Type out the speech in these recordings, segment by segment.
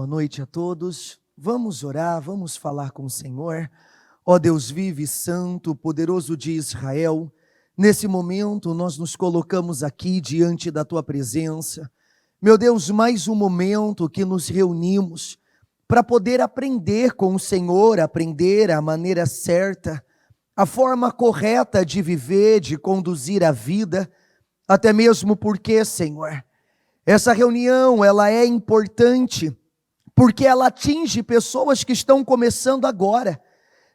Boa noite a todos. Vamos orar, vamos falar com o Senhor. Ó Deus vivo e santo, poderoso de Israel, nesse momento nós nos colocamos aqui diante da Tua presença. Meu Deus, mais um momento que nos reunimos para poder aprender com o Senhor, aprender a maneira certa, a forma correta de viver, de conduzir a vida, até mesmo porque, Senhor, essa reunião ela é importante, porque ela atinge pessoas que estão começando agora.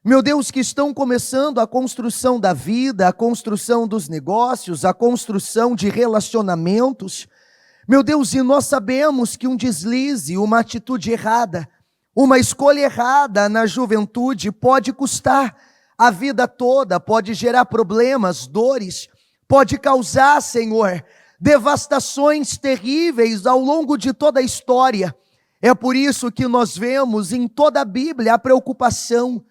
Meu Deus, que estão começando a construção da vida, a construção dos negócios, a construção de relacionamentos. Meu Deus, e nós sabemos que um deslize, uma atitude errada, uma escolha errada na juventude pode custar a vida toda, pode gerar problemas, dores, pode causar, Senhor, devastações terríveis ao longo de toda a história. É por isso que nós vemos em toda a Bíblia a preocupação.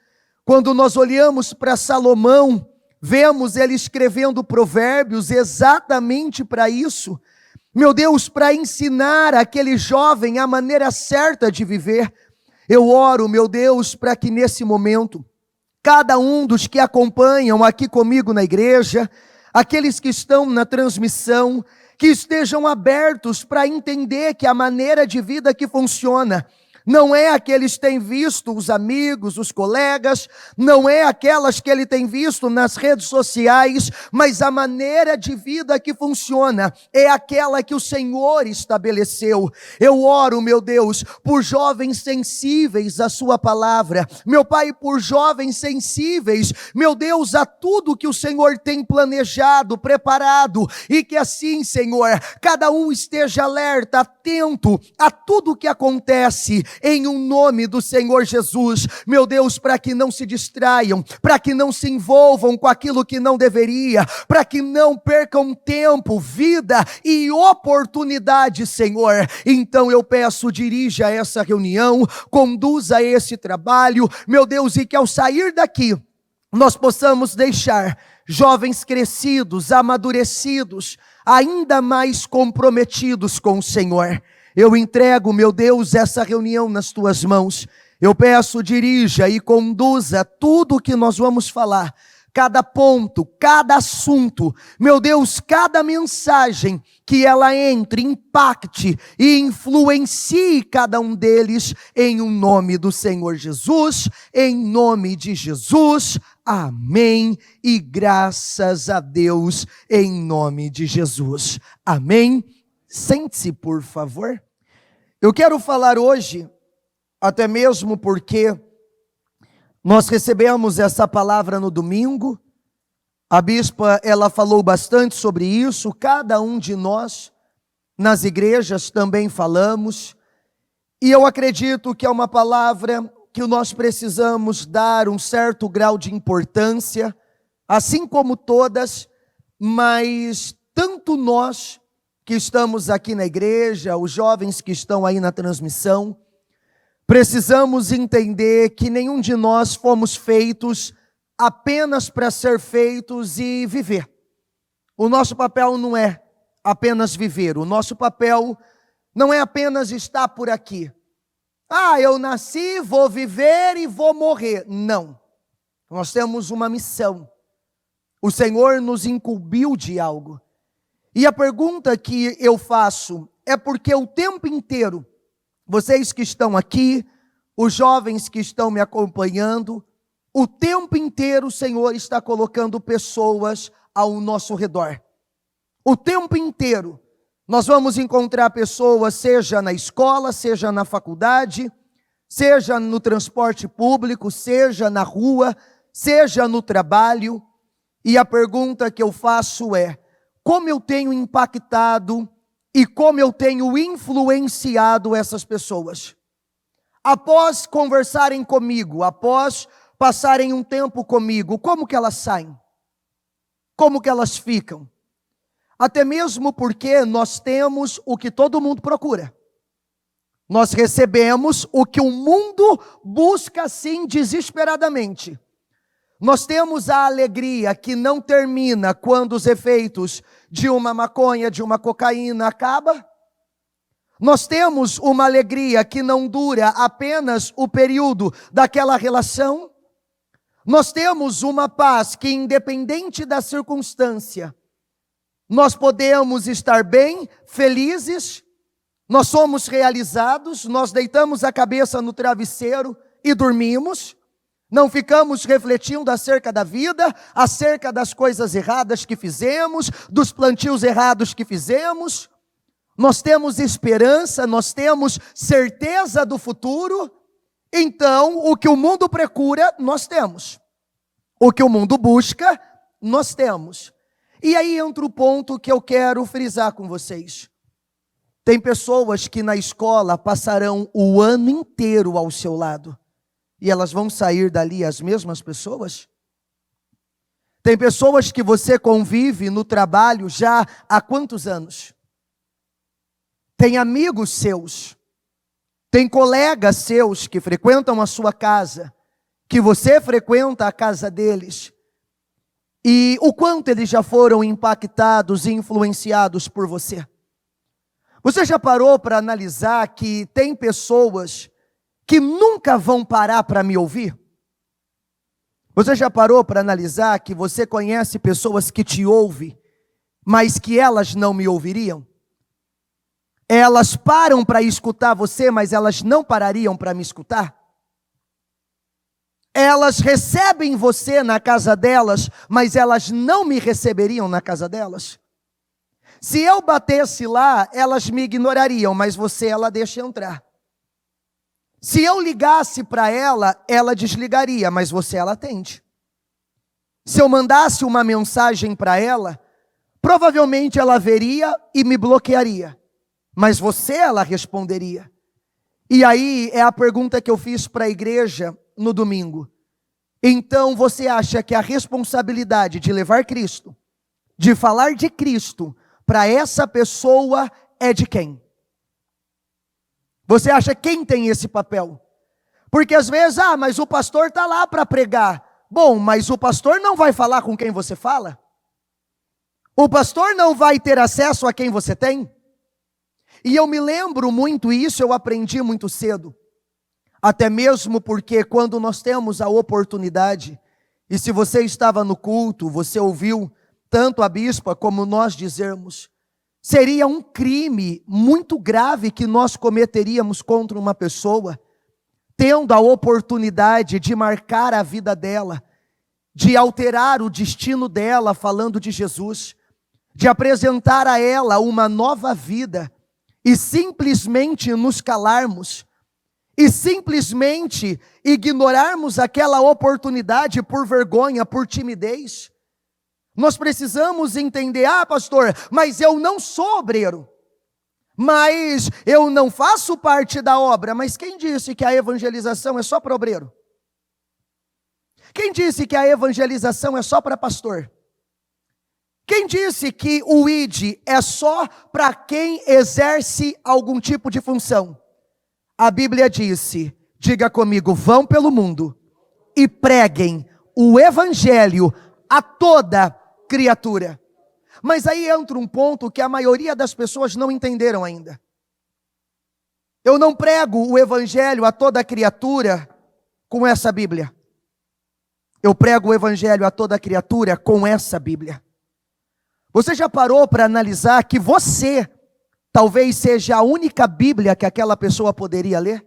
Quando nós olhamos para Salomão, vemos ele escrevendo provérbios exatamente para isso. Meu Deus, para ensinar aquele jovem a maneira certa de viver. Eu oro, meu Deus, para que nesse momento, cada um dos que acompanham aqui comigo na igreja, aqueles que estão na transmissão, que estejam abertos para entender que a maneira de vida que funciona não é a que eles têm visto, os amigos, os colegas, não é aquelas que ele tem visto nas redes sociais, mas a maneira de vida que funciona é aquela que o Senhor estabeleceu. Eu oro, meu Deus, por jovens sensíveis à sua palavra, meu Pai, por jovens sensíveis, meu Deus, a tudo que o Senhor tem planejado, preparado, e que assim, Senhor, cada um esteja alerta, atento a tudo que acontece, em um nome do Senhor Jesus, meu Deus, para que não se distraiam, para que não se envolvam com aquilo que não deveria, para que não percam tempo, vida e oportunidade, Senhor. Então eu peço, dirija essa reunião, conduza esse trabalho, meu Deus, e que ao sair daqui, nós possamos deixar jovens crescidos, amadurecidos, ainda mais comprometidos com o Senhor. Eu entrego, meu Deus, essa reunião nas tuas mãos. Eu peço, dirija e conduza tudo o que nós vamos falar. Cada ponto, cada assunto, meu Deus, cada mensagem, que ela entre, impacte e influencie cada um deles em um nome do Senhor Jesus, em nome de Jesus. Amém e graças a Deus em nome de Jesus. Amém. Sente-se, por favor. Eu quero falar hoje, até mesmo porque nós recebemos essa palavra no domingo. A bispa, ela falou bastante sobre isso. Cada um de nós, nas igrejas, também falamos. E eu acredito que é uma palavra que nós precisamos dar um certo grau de importância, assim como todas, mas tanto nós que estamos aqui na igreja, os jovens que estão aí na transmissão, precisamos entender que nenhum de nós fomos feitos apenas para ser feitos e viver. O nosso papel não é apenas viver, o nosso papel não é apenas estar por aqui. Eu nasci, vou viver e vou morrer. Não. Nós temos uma missão. O Senhor nos incumbiu de algo. E a pergunta que eu faço é porque o tempo inteiro, vocês que estão aqui, os jovens que estão me acompanhando, o tempo inteiro o Senhor está colocando pessoas ao nosso redor. O tempo inteiro nós vamos encontrar pessoas, seja na escola, seja na faculdade, seja no transporte público, seja na rua, seja no trabalho. E a pergunta que eu faço é: como eu tenho impactado e como eu tenho influenciado essas pessoas? Após conversarem comigo, após passarem um tempo comigo, como que elas saem? Como que elas ficam? Até mesmo porque nós temos o que todo mundo procura. Nós recebemos o que o mundo busca assim desesperadamente. Nós temos a alegria que não termina quando os efeitos de uma maconha, de uma cocaína acabam. Nós temos uma alegria que não dura apenas o período daquela relação. Nós temos uma paz que, independente da circunstância, nós podemos estar bem, felizes, nós somos realizados, nós deitamos a cabeça no travesseiro e dormimos, não ficamos refletindo acerca da vida, acerca das coisas erradas que fizemos, dos plantios errados que fizemos. Nós temos esperança, nós temos certeza do futuro. Então, o que o mundo procura, nós temos. O que o mundo busca, nós temos. E aí entra o ponto que eu quero frisar com vocês. Tem pessoas que na escola passarão o ano inteiro ao seu lado. E elas vão sair dali as mesmas pessoas? Tem pessoas que você convive no trabalho já há quantos anos? Tem amigos seus, tem colegas seus que frequentam a sua casa, que você frequenta a casa deles, e o quanto eles já foram impactados e influenciados por você. Você já parou para analisar que tem pessoas que nunca vão parar para me ouvir? Você já parou para analisar que você conhece pessoas que te ouvem, mas que elas não me ouviriam? Elas param para escutar você, mas elas não parariam para me escutar? Elas recebem você na casa delas, mas elas não me receberiam na casa delas? Se eu batesse lá, elas me ignorariam, mas você ela deixa entrar. Se eu ligasse para ela, ela desligaria, mas você ela atende. Se eu mandasse uma mensagem para ela, provavelmente ela veria e me bloquearia, mas você ela responderia. E aí é a pergunta que eu fiz para a igreja no domingo. Então você acha que a responsabilidade de levar Cristo, de falar de Cristo para essa pessoa é de quem? Você acha quem tem esse papel? Porque às vezes, mas o pastor está lá para pregar. Bom, mas o pastor não vai falar com quem você fala? O pastor não vai ter acesso a quem você tem? E eu me lembro muito isso, eu aprendi muito cedo. Até mesmo porque quando nós temos a oportunidade, e se você estava no culto, você ouviu tanto a bispa como nós dizermos, seria um crime muito grave que nós cometeríamos contra uma pessoa, tendo a oportunidade de marcar a vida dela, de alterar o destino dela falando de Jesus, de apresentar a ela uma nova vida, e simplesmente nos calarmos, e simplesmente ignorarmos aquela oportunidade por vergonha, por timidez. Nós precisamos entender, pastor, mas eu não sou obreiro, mas eu não faço parte da obra. Mas quem disse que a evangelização é só para obreiro? Quem disse que a evangelização é só para pastor? Quem disse que o ID é só para quem exerce algum tipo de função? A Bíblia disse, diga comigo, vão pelo mundo e preguem o evangelho a toda criatura. Mas aí entra um ponto que a maioria das pessoas não entenderam ainda. Eu não prego o evangelho a toda criatura com essa Bíblia. Eu prego o evangelho a toda criatura com essa Bíblia. Você já parou para analisar que você talvez seja a única Bíblia que aquela pessoa poderia ler?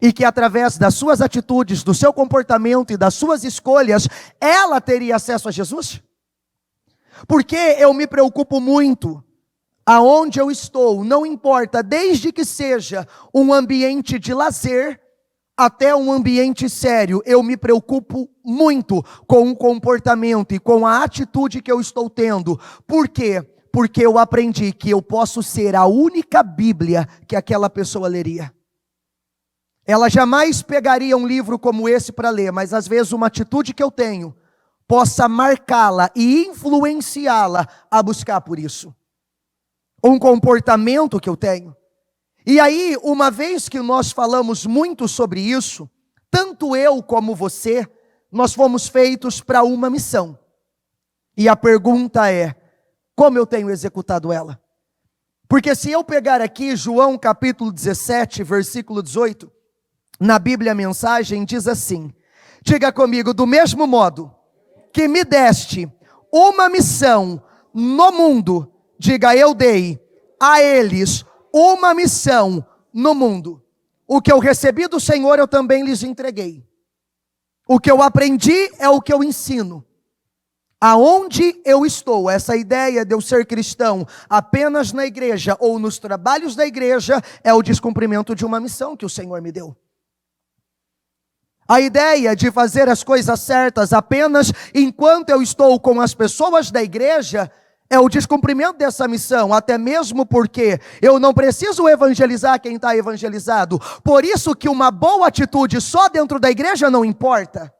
E que através das suas atitudes, do seu comportamento e das suas escolhas, ela teria acesso a Jesus? Porque eu me preocupo muito aonde eu estou, não importa, desde que seja um ambiente de lazer até um ambiente sério, eu me preocupo muito com o comportamento e com a atitude que eu estou tendo. Por quê? Porque eu aprendi que eu posso ser a única Bíblia que aquela pessoa leria. Ela jamais pegaria um livro como esse para ler, mas às vezes uma atitude que eu tenho possa marcá-la e influenciá-la a buscar por isso. Um comportamento que eu tenho. E aí, uma vez que nós falamos muito sobre isso, tanto eu como você, nós fomos feitos para uma missão. E a pergunta é, como eu tenho executado ela? Porque se eu pegar aqui João capítulo 17, versículo 18, na Bíblia a mensagem diz assim, diga comigo, do mesmo modo que me deste uma missão no mundo, diga, eu dei a eles uma missão no mundo. O que eu recebi do Senhor eu também lhes entreguei. O que eu aprendi é o que eu ensino. Aonde eu estou, essa ideia de eu ser cristão apenas na igreja ou nos trabalhos da igreja é o descumprimento de uma missão que o Senhor me deu. A ideia de fazer as coisas certas apenas enquanto eu estou com as pessoas da igreja é o descumprimento dessa missão, até mesmo porque eu não preciso evangelizar quem está evangelizado. Por isso que uma boa atitude só dentro da igreja não importa.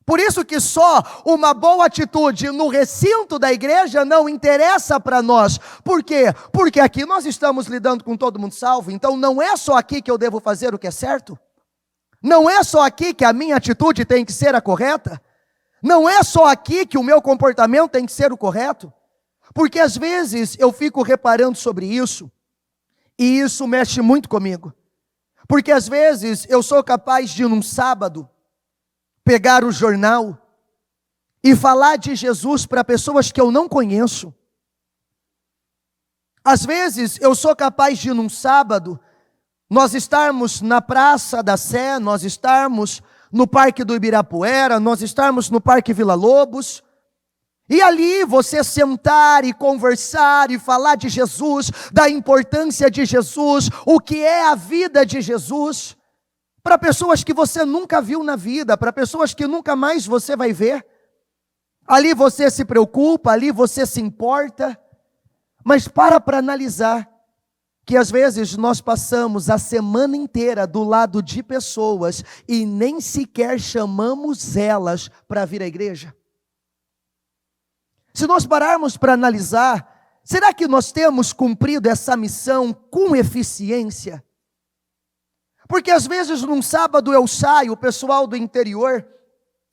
Por isso que só uma boa atitude no recinto da igreja não interessa para nós. Por quê? Porque aqui nós estamos lidando com todo mundo salvo, então não é só aqui que eu devo fazer o que é certo. Não é só aqui que a minha atitude tem que ser a correta. Não é só aqui que o meu comportamento tem que ser o correto. Porque às vezes eu fico reparando sobre isso, e isso mexe muito comigo. Porque às vezes eu sou capaz de num sábado pegar o jornal e falar de Jesus para pessoas que eu não conheço. Às vezes eu sou capaz de num sábado nós estarmos na Praça da Sé, nós estarmos no Parque do Ibirapuera, nós estarmos no Parque Vila Lobos, e ali você sentar e conversar e falar de Jesus, da importância de Jesus, o que é a vida de Jesus, para pessoas que você nunca viu na vida, para pessoas que nunca mais você vai ver. Ali você se preocupa, ali você se importa, mas para analisar que às vezes nós passamos a semana inteira do lado de pessoas e nem sequer chamamos elas para vir à igreja. Se nós pararmos para analisar, será que nós temos cumprido essa missão com eficiência? Porque às vezes num sábado eu saio, o pessoal do interior,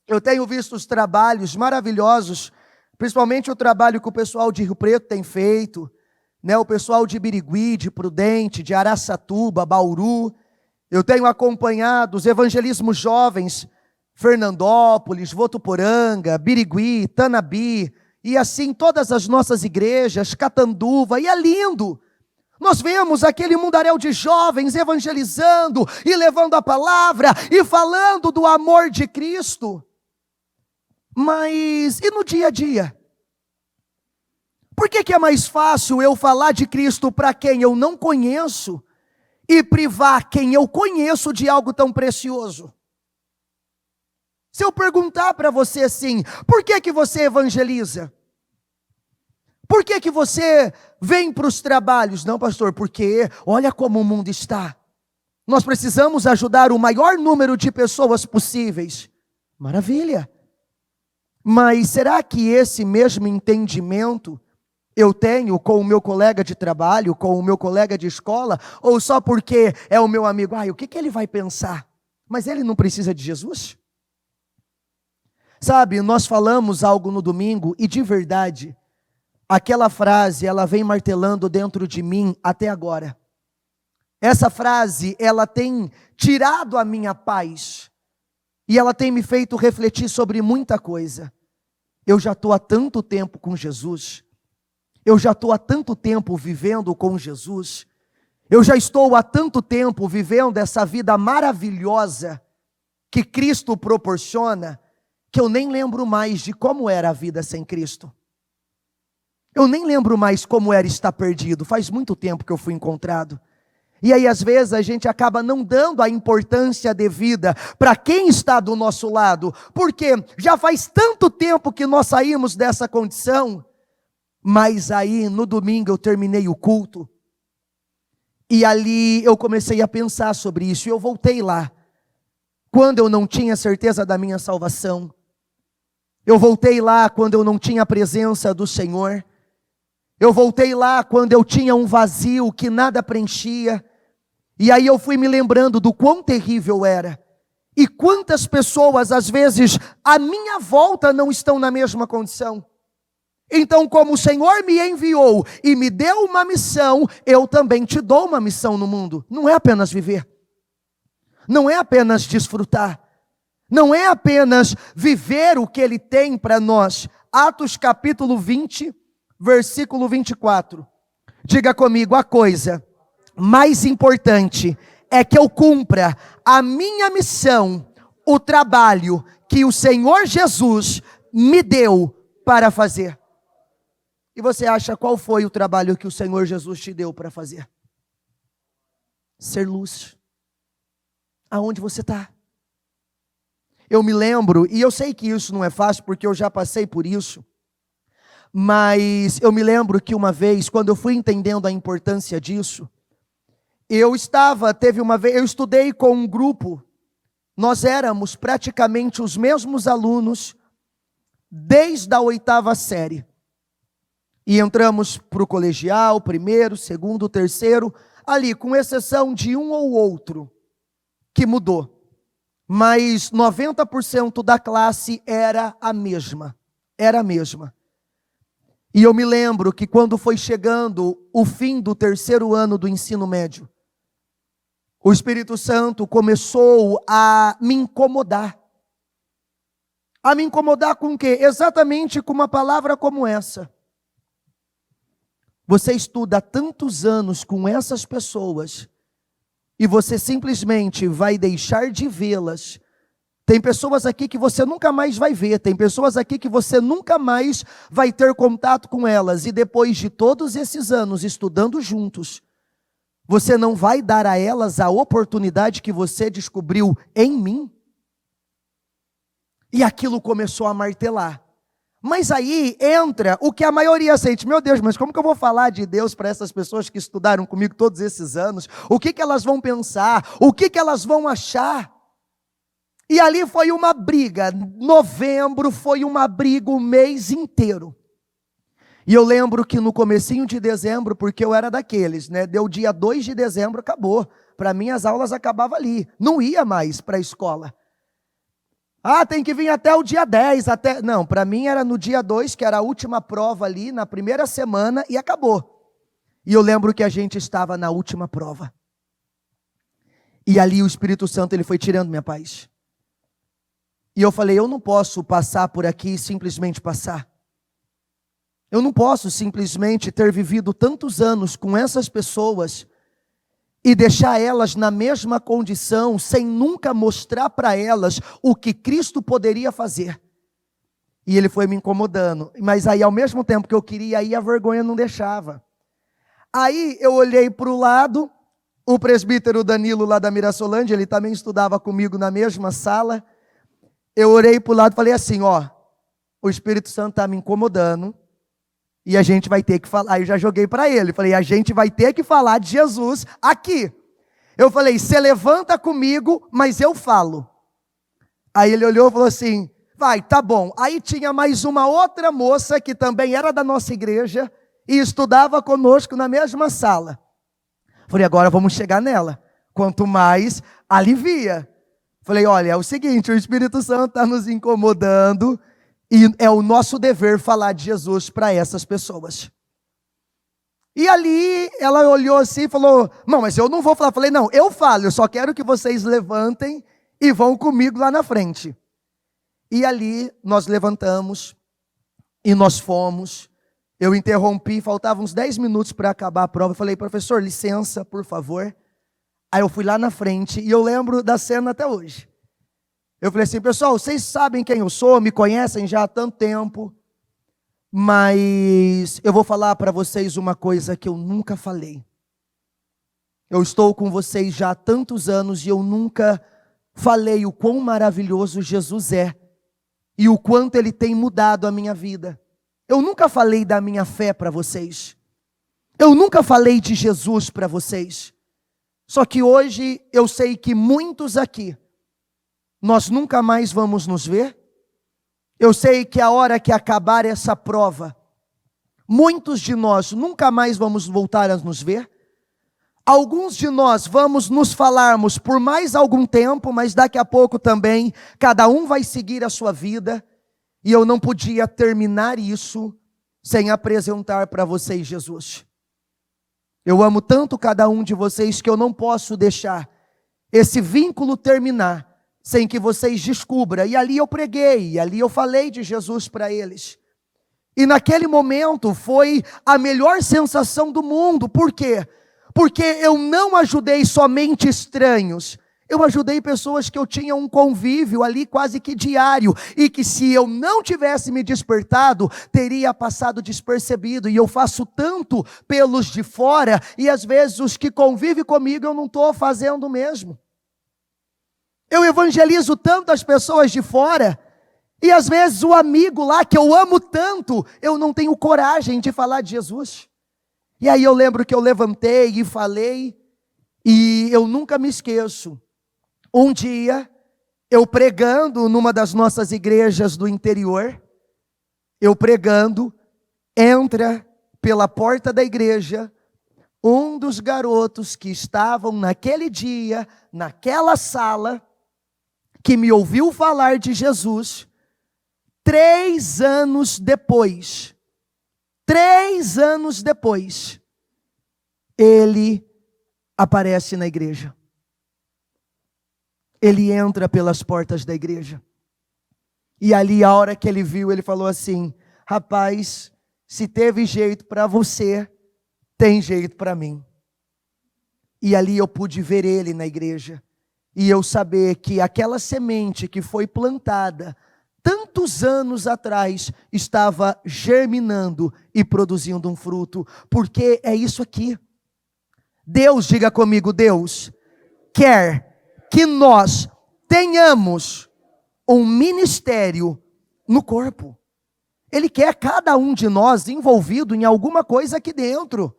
eu tenho visto os trabalhos maravilhosos, principalmente o trabalho que o pessoal de Rio Preto tem feito, né? O pessoal de Birigui, de Prudente, de Araçatuba, Bauru. Eu tenho acompanhado os evangelismos jovens, Fernandópolis, Votuporanga, Birigui, Tanabi, e assim todas as nossas igrejas, Catanduva, e é lindo. Nós vemos aquele mundaréu de jovens evangelizando e levando a palavra e falando do amor de Cristo. Mas e no dia a dia? Por que é mais fácil eu falar de Cristo para quem eu não conheço e privar quem eu conheço de algo tão precioso? Se eu perguntar para você assim, por que você evangeliza? Por que você vem para os trabalhos? Não, pastor, porque olha como o mundo está. Nós precisamos ajudar o maior número de pessoas possíveis. Maravilha. Mas será que esse mesmo entendimento eu tenho com o meu colega de trabalho, com o meu colega de escola? Ou só porque é o meu amigo? O que ele vai pensar? Mas ele não precisa de Jesus? Sabe, nós falamos algo no domingo e de verdade, aquela frase, ela vem martelando dentro de mim até agora. Essa frase, ela tem tirado a minha paz. E ela tem me feito refletir sobre muita coisa. Eu já estou há tanto tempo com Jesus. Eu já estou há tanto tempo vivendo com Jesus. Eu já estou há tanto tempo vivendo essa vida maravilhosa que Cristo proporciona, que eu nem lembro mais de como era a vida sem Cristo. Eu nem lembro mais como era estar perdido. Faz muito tempo que eu fui encontrado. E aí às vezes a gente acaba não dando a importância devida para quem está do nosso lado. Porque já faz tanto tempo que nós saímos dessa condição. Mas aí no domingo eu terminei o culto. E ali eu comecei a pensar sobre isso. E eu voltei lá. Quando eu não tinha certeza da minha salvação. Eu voltei lá quando eu não tinha a presença do Senhor. Eu voltei lá quando eu tinha um vazio que nada preenchia. E aí eu fui me lembrando do quão terrível era. E quantas pessoas, às vezes, à minha volta não estão na mesma condição. Então, como o Senhor me enviou e me deu uma missão, eu também te dou uma missão no mundo. Não é apenas viver, não é apenas desfrutar, não é apenas viver o que Ele tem para nós. Atos capítulo 20, versículo 24. Diga comigo: a coisa mais importante é que eu cumpra a minha missão, o trabalho que o Senhor Jesus me deu para fazer. E você acha qual foi o trabalho que o Senhor Jesus te deu para fazer? Ser luz. Aonde você está? Eu me lembro, e eu sei que isso não é fácil, porque eu já passei por isso, mas eu me lembro que uma vez, quando eu fui entendendo a importância disso, eu estudei com um grupo, nós éramos praticamente os mesmos alunos, desde a 8ª série, e entramos para o colegial, primeiro, segundo, terceiro, ali, com exceção de um ou outro, que mudou. Mas 90% da classe era a mesma. E eu me lembro que quando foi chegando o fim do 3º ano do ensino médio, o Espírito Santo começou a me incomodar. A me incomodar com o quê? Exatamente com uma palavra como essa. Você estuda há tantos anos com essas pessoas e você simplesmente vai deixar de vê-las. Tem pessoas aqui que você nunca mais vai ver, tem pessoas aqui que você nunca mais vai ter contato com elas, e depois de todos esses anos estudando juntos, você não vai dar a elas a oportunidade que você descobriu em mim? E aquilo começou a martelar. Mas aí entra o que a maioria sente: meu Deus, mas como que eu vou falar de Deus para essas pessoas que estudaram comigo todos esses anos? O que elas vão pensar? O que elas vão achar? E ali foi uma briga. Novembro foi uma briga o mês inteiro. E eu lembro que no comecinho de dezembro, porque eu era daqueles, né? Deu dia 2 de dezembro, acabou. Para mim as aulas acabavam ali. Não ia mais para a escola. Ah, tem que vir até o dia 10. Não, para mim era no dia 2, que era a última prova ali, na primeira semana, e acabou. E eu lembro que a gente estava na última prova. E ali o Espírito Santo, ele foi tirando minha paz. E eu falei: eu não posso passar por aqui e simplesmente passar. Eu não posso simplesmente ter vivido tantos anos com essas pessoas e deixar elas na mesma condição, sem nunca mostrar para elas o que Cristo poderia fazer. E ele foi me incomodando, mas aí ao mesmo tempo que eu queria ir, a vergonha não deixava. Aí eu olhei para o lado, o presbítero Danilo lá da Mirassolândia, ele também estudava comigo na mesma sala. Eu orei para o lado e falei assim: ó, o Espírito Santo está me incomodando, e a gente vai ter que falar. Aí eu já joguei para ele, falei: a gente vai ter que falar de Jesus aqui. Eu falei: você levanta comigo, mas eu falo. Aí ele olhou e falou assim: vai, tá bom. Aí tinha mais uma outra moça que também era da nossa igreja e estudava conosco na mesma sala. Falei: agora vamos chegar nela. Quanto mais, alivia. Falei: olha, é o seguinte, o Espírito Santo está nos incomodando e é o nosso dever falar de Jesus para essas pessoas. E ali ela olhou assim e falou: não, mas eu não vou falar. Falei: não, eu falo, eu só quero que vocês levantem e vão comigo lá na frente. E ali nós levantamos e nós fomos. Eu interrompi, faltavam uns 10 minutos para acabar a prova. Eu falei: professor, licença, por favor. Aí eu fui lá na frente e eu lembro da cena até hoje. Eu falei assim: pessoal, vocês sabem quem eu sou, me conhecem já há tanto tempo, mas eu vou falar para vocês uma coisa que eu nunca falei. Eu estou com vocês já há tantos anos e eu nunca falei o quão maravilhoso Jesus é e o quanto Ele tem mudado a minha vida. Eu nunca falei da minha fé para vocês. Eu nunca falei de Jesus para vocês. Só que hoje eu sei que muitos aqui, nós nunca mais vamos nos ver. Eu sei que a hora que acabar essa prova, muitos de nós nunca mais vamos voltar a nos ver. Alguns de nós vamos nos falarmos por mais algum tempo, mas daqui a pouco também, cada um vai seguir a sua vida. E eu não podia terminar isso sem apresentar para vocês Jesus. Eu amo tanto cada um de vocês que eu não posso deixar esse vínculo terminar sem que vocês descubram. E ali eu preguei, e ali eu falei de Jesus para eles. E naquele momento foi a melhor sensação do mundo. Por quê? Porque eu não ajudei somente estranhos. Eu ajudei pessoas que eu tinha um convívio ali quase que diário. E que se eu não tivesse me despertado, teria passado despercebido. E eu faço tanto pelos de fora. E às vezes os que convivem comigo eu não estou fazendo mesmo. Eu evangelizo tanto as pessoas de fora. E às vezes o amigo lá que eu amo tanto, eu não tenho coragem de falar de Jesus. E aí eu lembro que eu levantei e falei, e eu nunca me esqueço. Um dia, eu pregando numa das nossas igrejas do interior, eu pregando, entra pela porta da igreja, um dos garotos que estavam naquele dia, naquela sala, que me ouviu falar de Jesus, 3 anos depois, ele aparece na igreja. Ele entra pelas portas da igreja. E ali, a hora que ele viu, ele falou assim: rapaz, se teve jeito para você, tem jeito para mim. E ali eu pude ver ele na igreja. E eu saber que aquela semente que foi plantada tantos anos atrás estava germinando e produzindo um fruto. Porque é isso aqui. Deus, diga comigo, Deus quer que nós tenhamos um ministério no corpo. Ele quer cada um de nós envolvido em alguma coisa aqui dentro.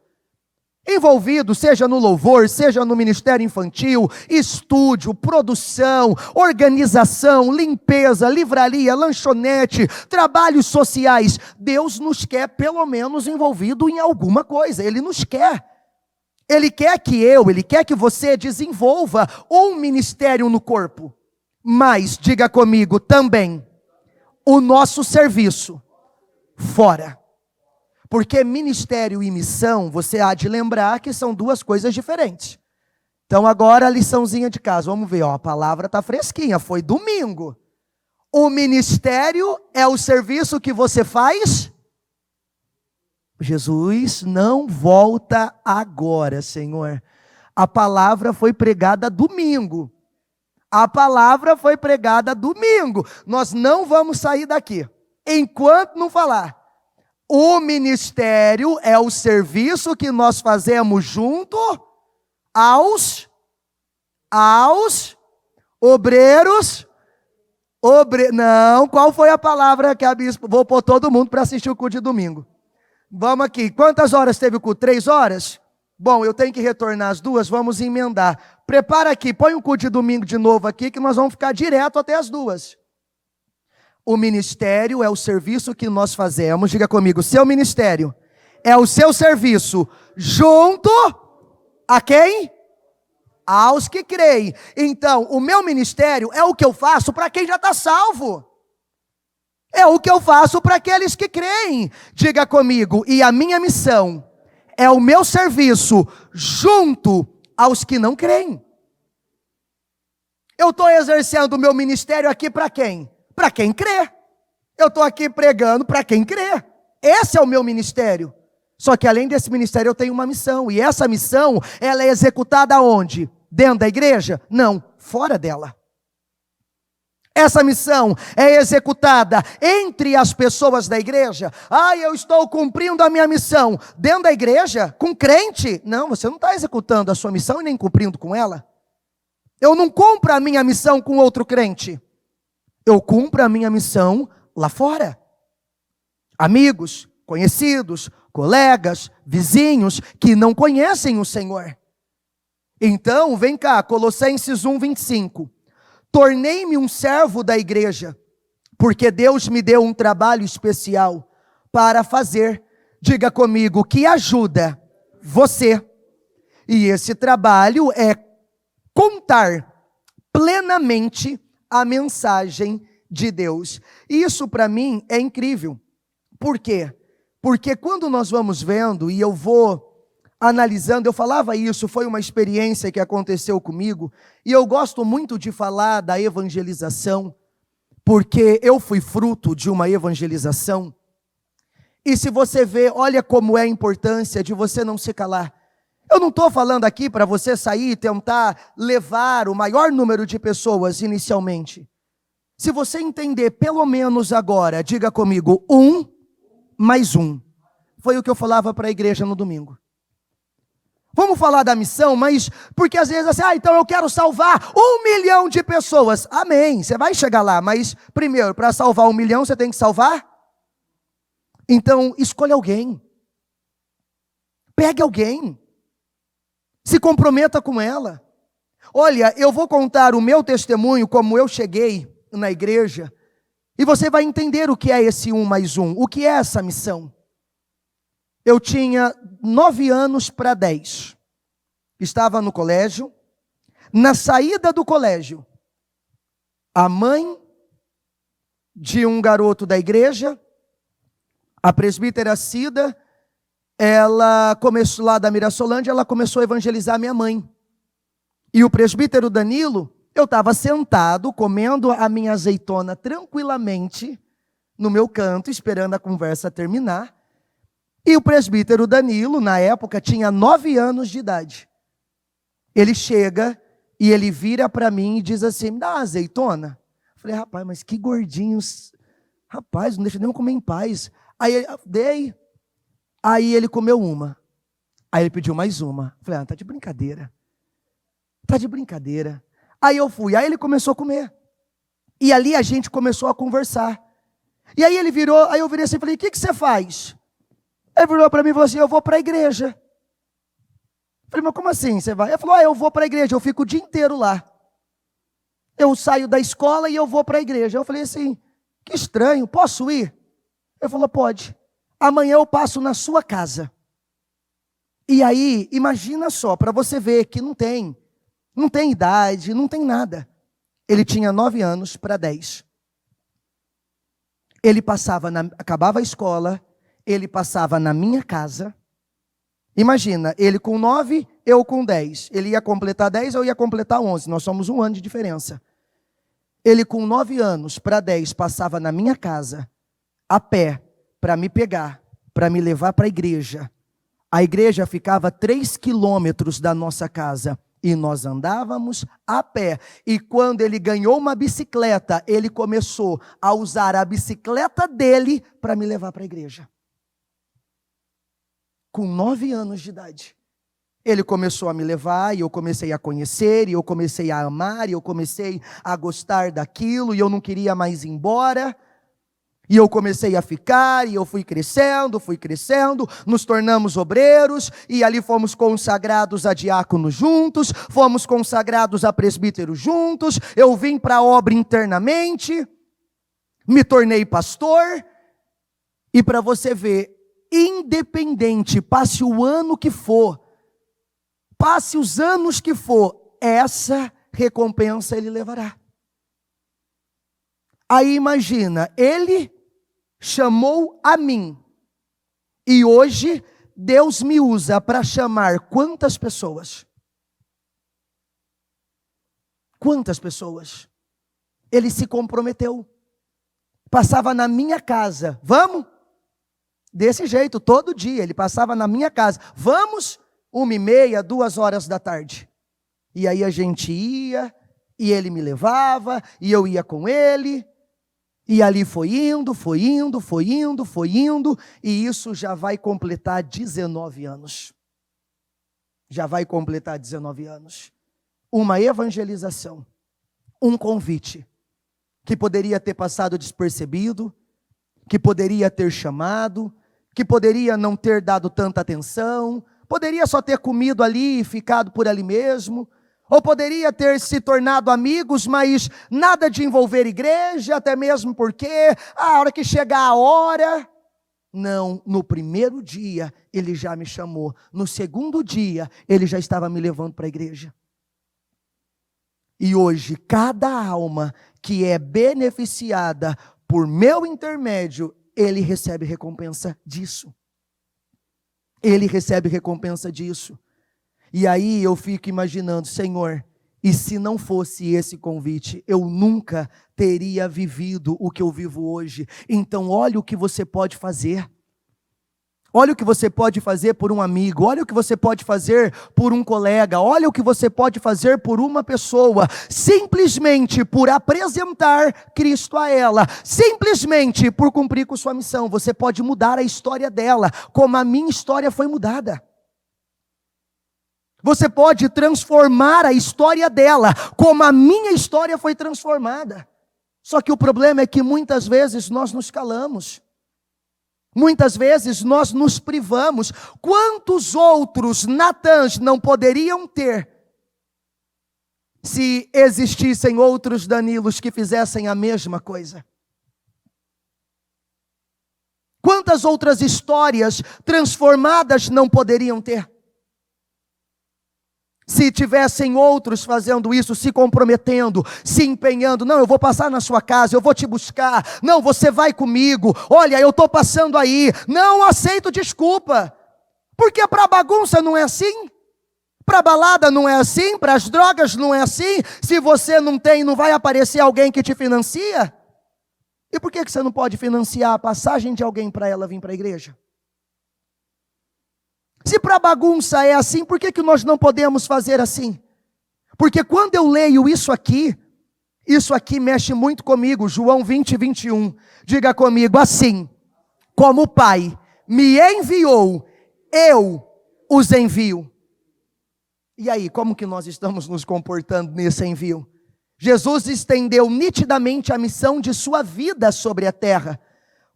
Envolvido, seja no louvor, seja no ministério infantil, estúdio, produção, organização, limpeza, livraria, lanchonete, trabalhos sociais. Deus nos quer pelo menos envolvido em alguma coisa. Ele nos quer. Ele quer que você desenvolva um ministério no corpo. Mas, diga comigo, também, o nosso serviço fora. Porque ministério e missão, você há de lembrar que são duas coisas diferentes. Então agora a liçãozinha de casa, vamos ver, a palavra está fresquinha, foi domingo. O ministério é o serviço que você faz. Jesus não volta agora, Senhor. A palavra foi pregada domingo. Nós não vamos sair daqui enquanto não falar. O ministério é o serviço que nós fazemos junto aos obreiros. Não, qual foi a palavra que a bispo... Vou pôr todo mundo para assistir o culto de domingo. Vamos aqui, quantas horas teve o culto? 3 horas? Bom, eu tenho que retornar às 2, vamos emendar. Prepara aqui, põe um culto de domingo de novo aqui, que nós vamos ficar direto até as 2. O ministério é o serviço que nós fazemos, diga comigo, seu ministério é o seu serviço junto a quem? Aos que creem. Então, o meu ministério é o que eu faço para quem já está salvo. É o que eu faço para aqueles que creem. Diga comigo, e a minha missão é o meu serviço junto aos que não creem. Eu estou exercendo o meu ministério aqui para quem? Para quem crê. Eu estou aqui pregando para quem crê. Esse é o meu ministério. Só que além desse ministério eu tenho uma missão. E essa missão, ela é executada onde? Dentro da igreja? Não, fora dela. Essa missão é executada entre as pessoas da igreja. Eu estou cumprindo a minha missão dentro da igreja, com crente. Não, você não está executando a sua missão e nem cumprindo com ela. Eu não cumpro a minha missão com outro crente. Eu cumpro a minha missão lá fora. Amigos, conhecidos, colegas, vizinhos que não conhecem o Senhor. Então, vem cá, Colossenses 1:25. Tornei-me um servo da igreja, porque Deus me deu um trabalho especial para fazer. Diga comigo, que ajuda você. E esse trabalho é contar plenamente a mensagem de Deus. Isso para mim é incrível. Por quê? Porque quando nós vamos vendo, e eu vou analisando, eu falava isso, foi uma experiência que aconteceu comigo, e eu gosto muito de falar da evangelização, porque eu fui fruto de uma evangelização. E se você vê, olha como é a importância de você não se calar. Eu não estou falando aqui para você sair e tentar levar o maior número de pessoas inicialmente. Se você entender pelo menos agora, diga comigo, 1 mais 1. Foi o que eu falava para a igreja no domingo. Vamos falar da missão, mas porque às vezes assim, então eu quero salvar 1 milhão de pessoas. Amém, você vai chegar lá, mas primeiro, para salvar 1 milhão, você tem que salvar? Então, escolha alguém. Pegue alguém. Se comprometa com ela. Olha, eu vou contar o meu testemunho, como eu cheguei na igreja, e você vai entender o que é esse 1 mais 1, o que é essa missão. Eu tinha 9 anos para 10. Estava no colégio. Na saída do colégio, a mãe de um garoto da igreja, a presbítera Cida, ela começou lá da Mirassolândia, ela começou a evangelizar minha mãe. E o presbítero Danilo, eu estava sentado, comendo a minha azeitona tranquilamente, no meu canto, esperando a conversa terminar. E o presbítero Danilo, na época, tinha 9 anos de idade. Ele chega e ele vira para mim e diz assim, me dá uma azeitona. Eu falei, rapaz, mas que gordinhos. Rapaz, não deixa nem eu comer em paz. Aí eu dei. Aí ele comeu uma. Aí ele pediu mais uma. Eu falei, tá de brincadeira. Tá de brincadeira. Aí eu fui. Aí ele começou a comer. E ali a gente começou a conversar. E aí ele virou, aí eu virei assim e falei, o que você faz? Ele virou para mim e falou assim, eu vou para a igreja. Eu falei, mas como assim você vai? Ele falou, eu vou para a igreja, eu fico o dia inteiro lá. Eu saio da escola e eu vou para a igreja. Eu falei assim, que estranho, posso ir? Ele falou, pode. Amanhã eu passo na sua casa. E aí, imagina só, para você ver que não tem idade, não tem nada. Ele tinha 9 anos para 10. Ele acabava a escola, ele passava na minha casa. Imagina, ele com 9, eu com 10. Ele ia completar 10, eu ia completar 11. Nós somos 1 ano de diferença. Ele com 9 anos para 10 passava na minha casa, a pé, para me pegar, para me levar para a igreja. A igreja ficava 3 quilômetros da nossa casa. E nós andávamos a pé. E quando ele ganhou uma bicicleta, ele começou a usar a bicicleta dele para me levar para a igreja. Com 9 anos de idade. Ele começou a me levar, e eu comecei a conhecer, e eu comecei a amar, e eu comecei a gostar daquilo, e eu não queria mais ir embora. E eu comecei a ficar, e eu fui crescendo, nos tornamos obreiros, e ali fomos consagrados a diáconos juntos, fomos consagrados a presbítero juntos, eu vim para a obra internamente, me tornei pastor, e para você ver, independente, passe o ano que for, passe os anos que for, essa recompensa ele levará. Aí imagina, ele chamou a mim, e hoje Deus me usa para chamar quantas pessoas? Quantas pessoas? Ele se comprometeu, passava na minha casa, vamos? Desse jeito, todo dia, ele passava na minha casa, vamos? 1h30, 2h da tarde, e aí a gente ia, e ele me levava, e eu ia com ele, e ali foi indo, e isso já vai completar 19 anos. Já vai completar 19 anos. Uma evangelização, um convite, que poderia ter passado despercebido, que poderia ter chamado, que poderia não ter dado tanta atenção, poderia só ter comido ali e ficado por ali mesmo, ou poderia ter se tornado amigos, mas nada de envolver igreja, até mesmo porque a hora que chegar a hora... Não, no primeiro dia ele já me chamou, no segundo dia ele já estava me levando para a igreja. E hoje, cada alma que é beneficiada por meu intermédio, ele recebe recompensa disso. Ele recebe recompensa disso. E aí eu fico imaginando, Senhor, e se não fosse esse convite, eu nunca teria vivido o que eu vivo hoje. Então olha o que você pode fazer. Olha o que você pode fazer por um amigo, olha o que você pode fazer por um colega, olha o que você pode fazer por uma pessoa, simplesmente por apresentar Cristo a ela, simplesmente por cumprir com sua missão. Você pode mudar a história dela, como a minha história foi mudada. Você pode transformar a história dela, como a minha história foi transformada. Só que o problema é que muitas vezes nós nos calamos. Muitas vezes nós nos privamos. Quantos outros Natãs não poderiam ter se existissem outros Danilos que fizessem a mesma coisa? Quantas outras histórias transformadas não poderiam ter? Se tivessem outros fazendo isso, se comprometendo, se empenhando, não, eu vou passar na sua casa, eu vou te buscar, não, você vai comigo, olha, eu estou passando aí, não aceito desculpa, porque para bagunça não é assim, para balada não é assim, para as drogas não é assim, se você não tem, não vai aparecer alguém que te financia, e por que você não pode financiar a passagem de alguém para ela vir para a igreja? Se para bagunça é assim, por que nós não podemos fazer assim? Porque quando eu leio isso aqui mexe muito comigo. João 20, 21. Diga comigo assim: como o Pai me enviou, eu os envio. E aí, como que nós estamos nos comportando nesse envio? Jesus estendeu nitidamente a missão de sua vida sobre a terra.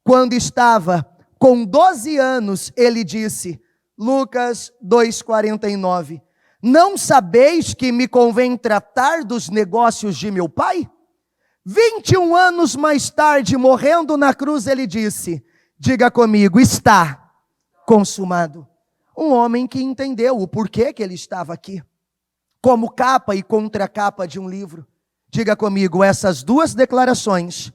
Quando estava com 12 anos, ele disse, Lucas 2,49, não sabeis que me convém tratar dos negócios de meu pai? 21 anos mais tarde, morrendo na cruz, ele disse, diga comigo, está consumado. Um homem que entendeu o porquê que ele estava aqui, como capa e contracapa de um livro. Diga comigo, essas duas declarações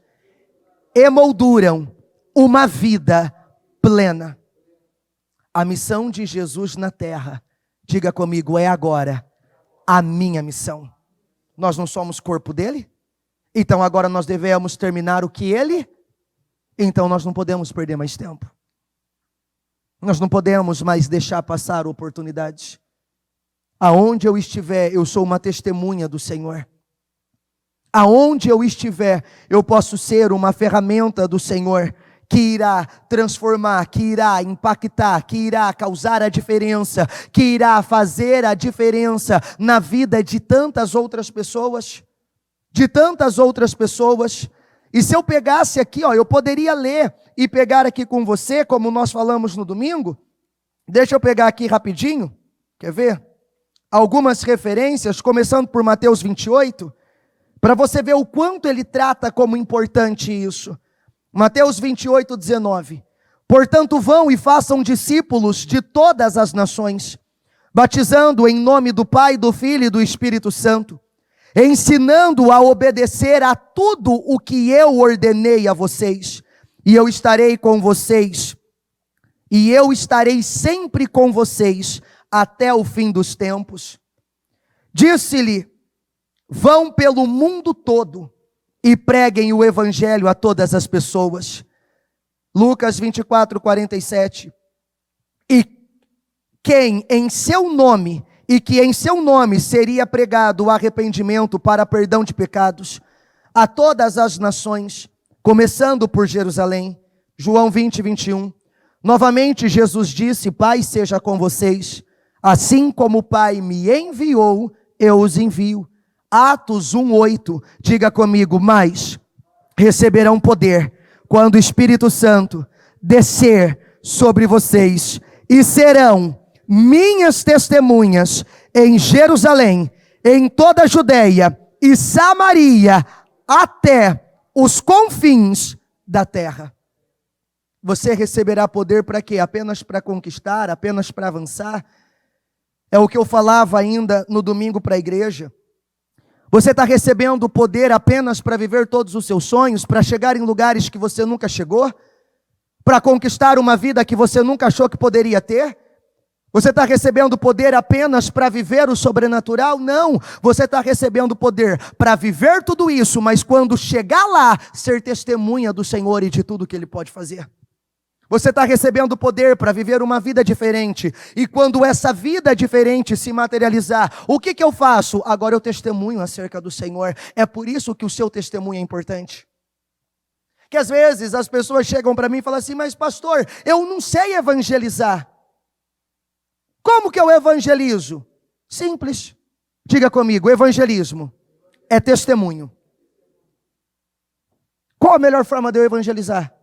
emolduram uma vida plena. A missão de Jesus na terra, diga comigo, é agora a minha missão. Nós não somos corpo dele? Então agora nós devemos terminar o que ele? Então nós não podemos perder mais tempo. Nós não podemos mais deixar passar a oportunidade. Aonde eu estiver, eu sou uma testemunha do Senhor. Aonde eu estiver, eu posso ser uma ferramenta do Senhor, que irá transformar, que irá impactar, que irá causar a diferença, que irá fazer a diferença na vida de tantas outras pessoas, E se eu pegasse aqui, eu poderia ler e pegar aqui com você, como nós falamos no domingo. Deixa eu pegar aqui rapidinho, quer ver? Algumas referências, começando por Mateus 28, para você ver o quanto ele trata como importante isso. Mateus 28, 19. Portanto, vão e façam discípulos de todas as nações, batizando em nome do Pai, do Filho e do Espírito Santo, ensinando a obedecer a tudo o que eu ordenei a vocês, e eu estarei com vocês, e eu estarei sempre com vocês até o fim dos tempos. Disse-lhe, vão pelo mundo todo e preguem o evangelho a todas as pessoas. Lucas 24, 47. E que em seu nome seria pregado o arrependimento para perdão de pecados a todas as nações, começando por Jerusalém. João 20, 21. Novamente Jesus disse, Pai seja com vocês, assim como o Pai me enviou, eu os envio. Atos 1:8, diga comigo, mas receberão poder quando o Espírito Santo descer sobre vocês e serão minhas testemunhas em Jerusalém, em toda a Judeia e Samaria, até os confins da terra. Você receberá poder para quê? Apenas para conquistar, apenas para avançar? É o que eu falava ainda no domingo para a igreja. Você está recebendo poder apenas para viver todos os seus sonhos, para chegar em lugares que você nunca chegou? para conquistar uma vida que você nunca achou que poderia ter? Você está recebendo poder apenas para viver o sobrenatural? Não, você está recebendo poder para viver tudo isso, mas quando chegar lá, ser testemunha do Senhor e de tudo que Ele pode fazer. Você está recebendo poder para viver uma vida diferente, e quando essa vida diferente se materializar, o que eu faço? Agora eu testemunho acerca do Senhor. É por isso que o seu testemunho é importante. Que às vezes as pessoas chegam para mim e falam assim, mas pastor, eu não sei evangelizar. Como que eu evangelizo? Simples. Diga comigo, evangelismo é testemunho. Qual a melhor forma de eu evangelizar?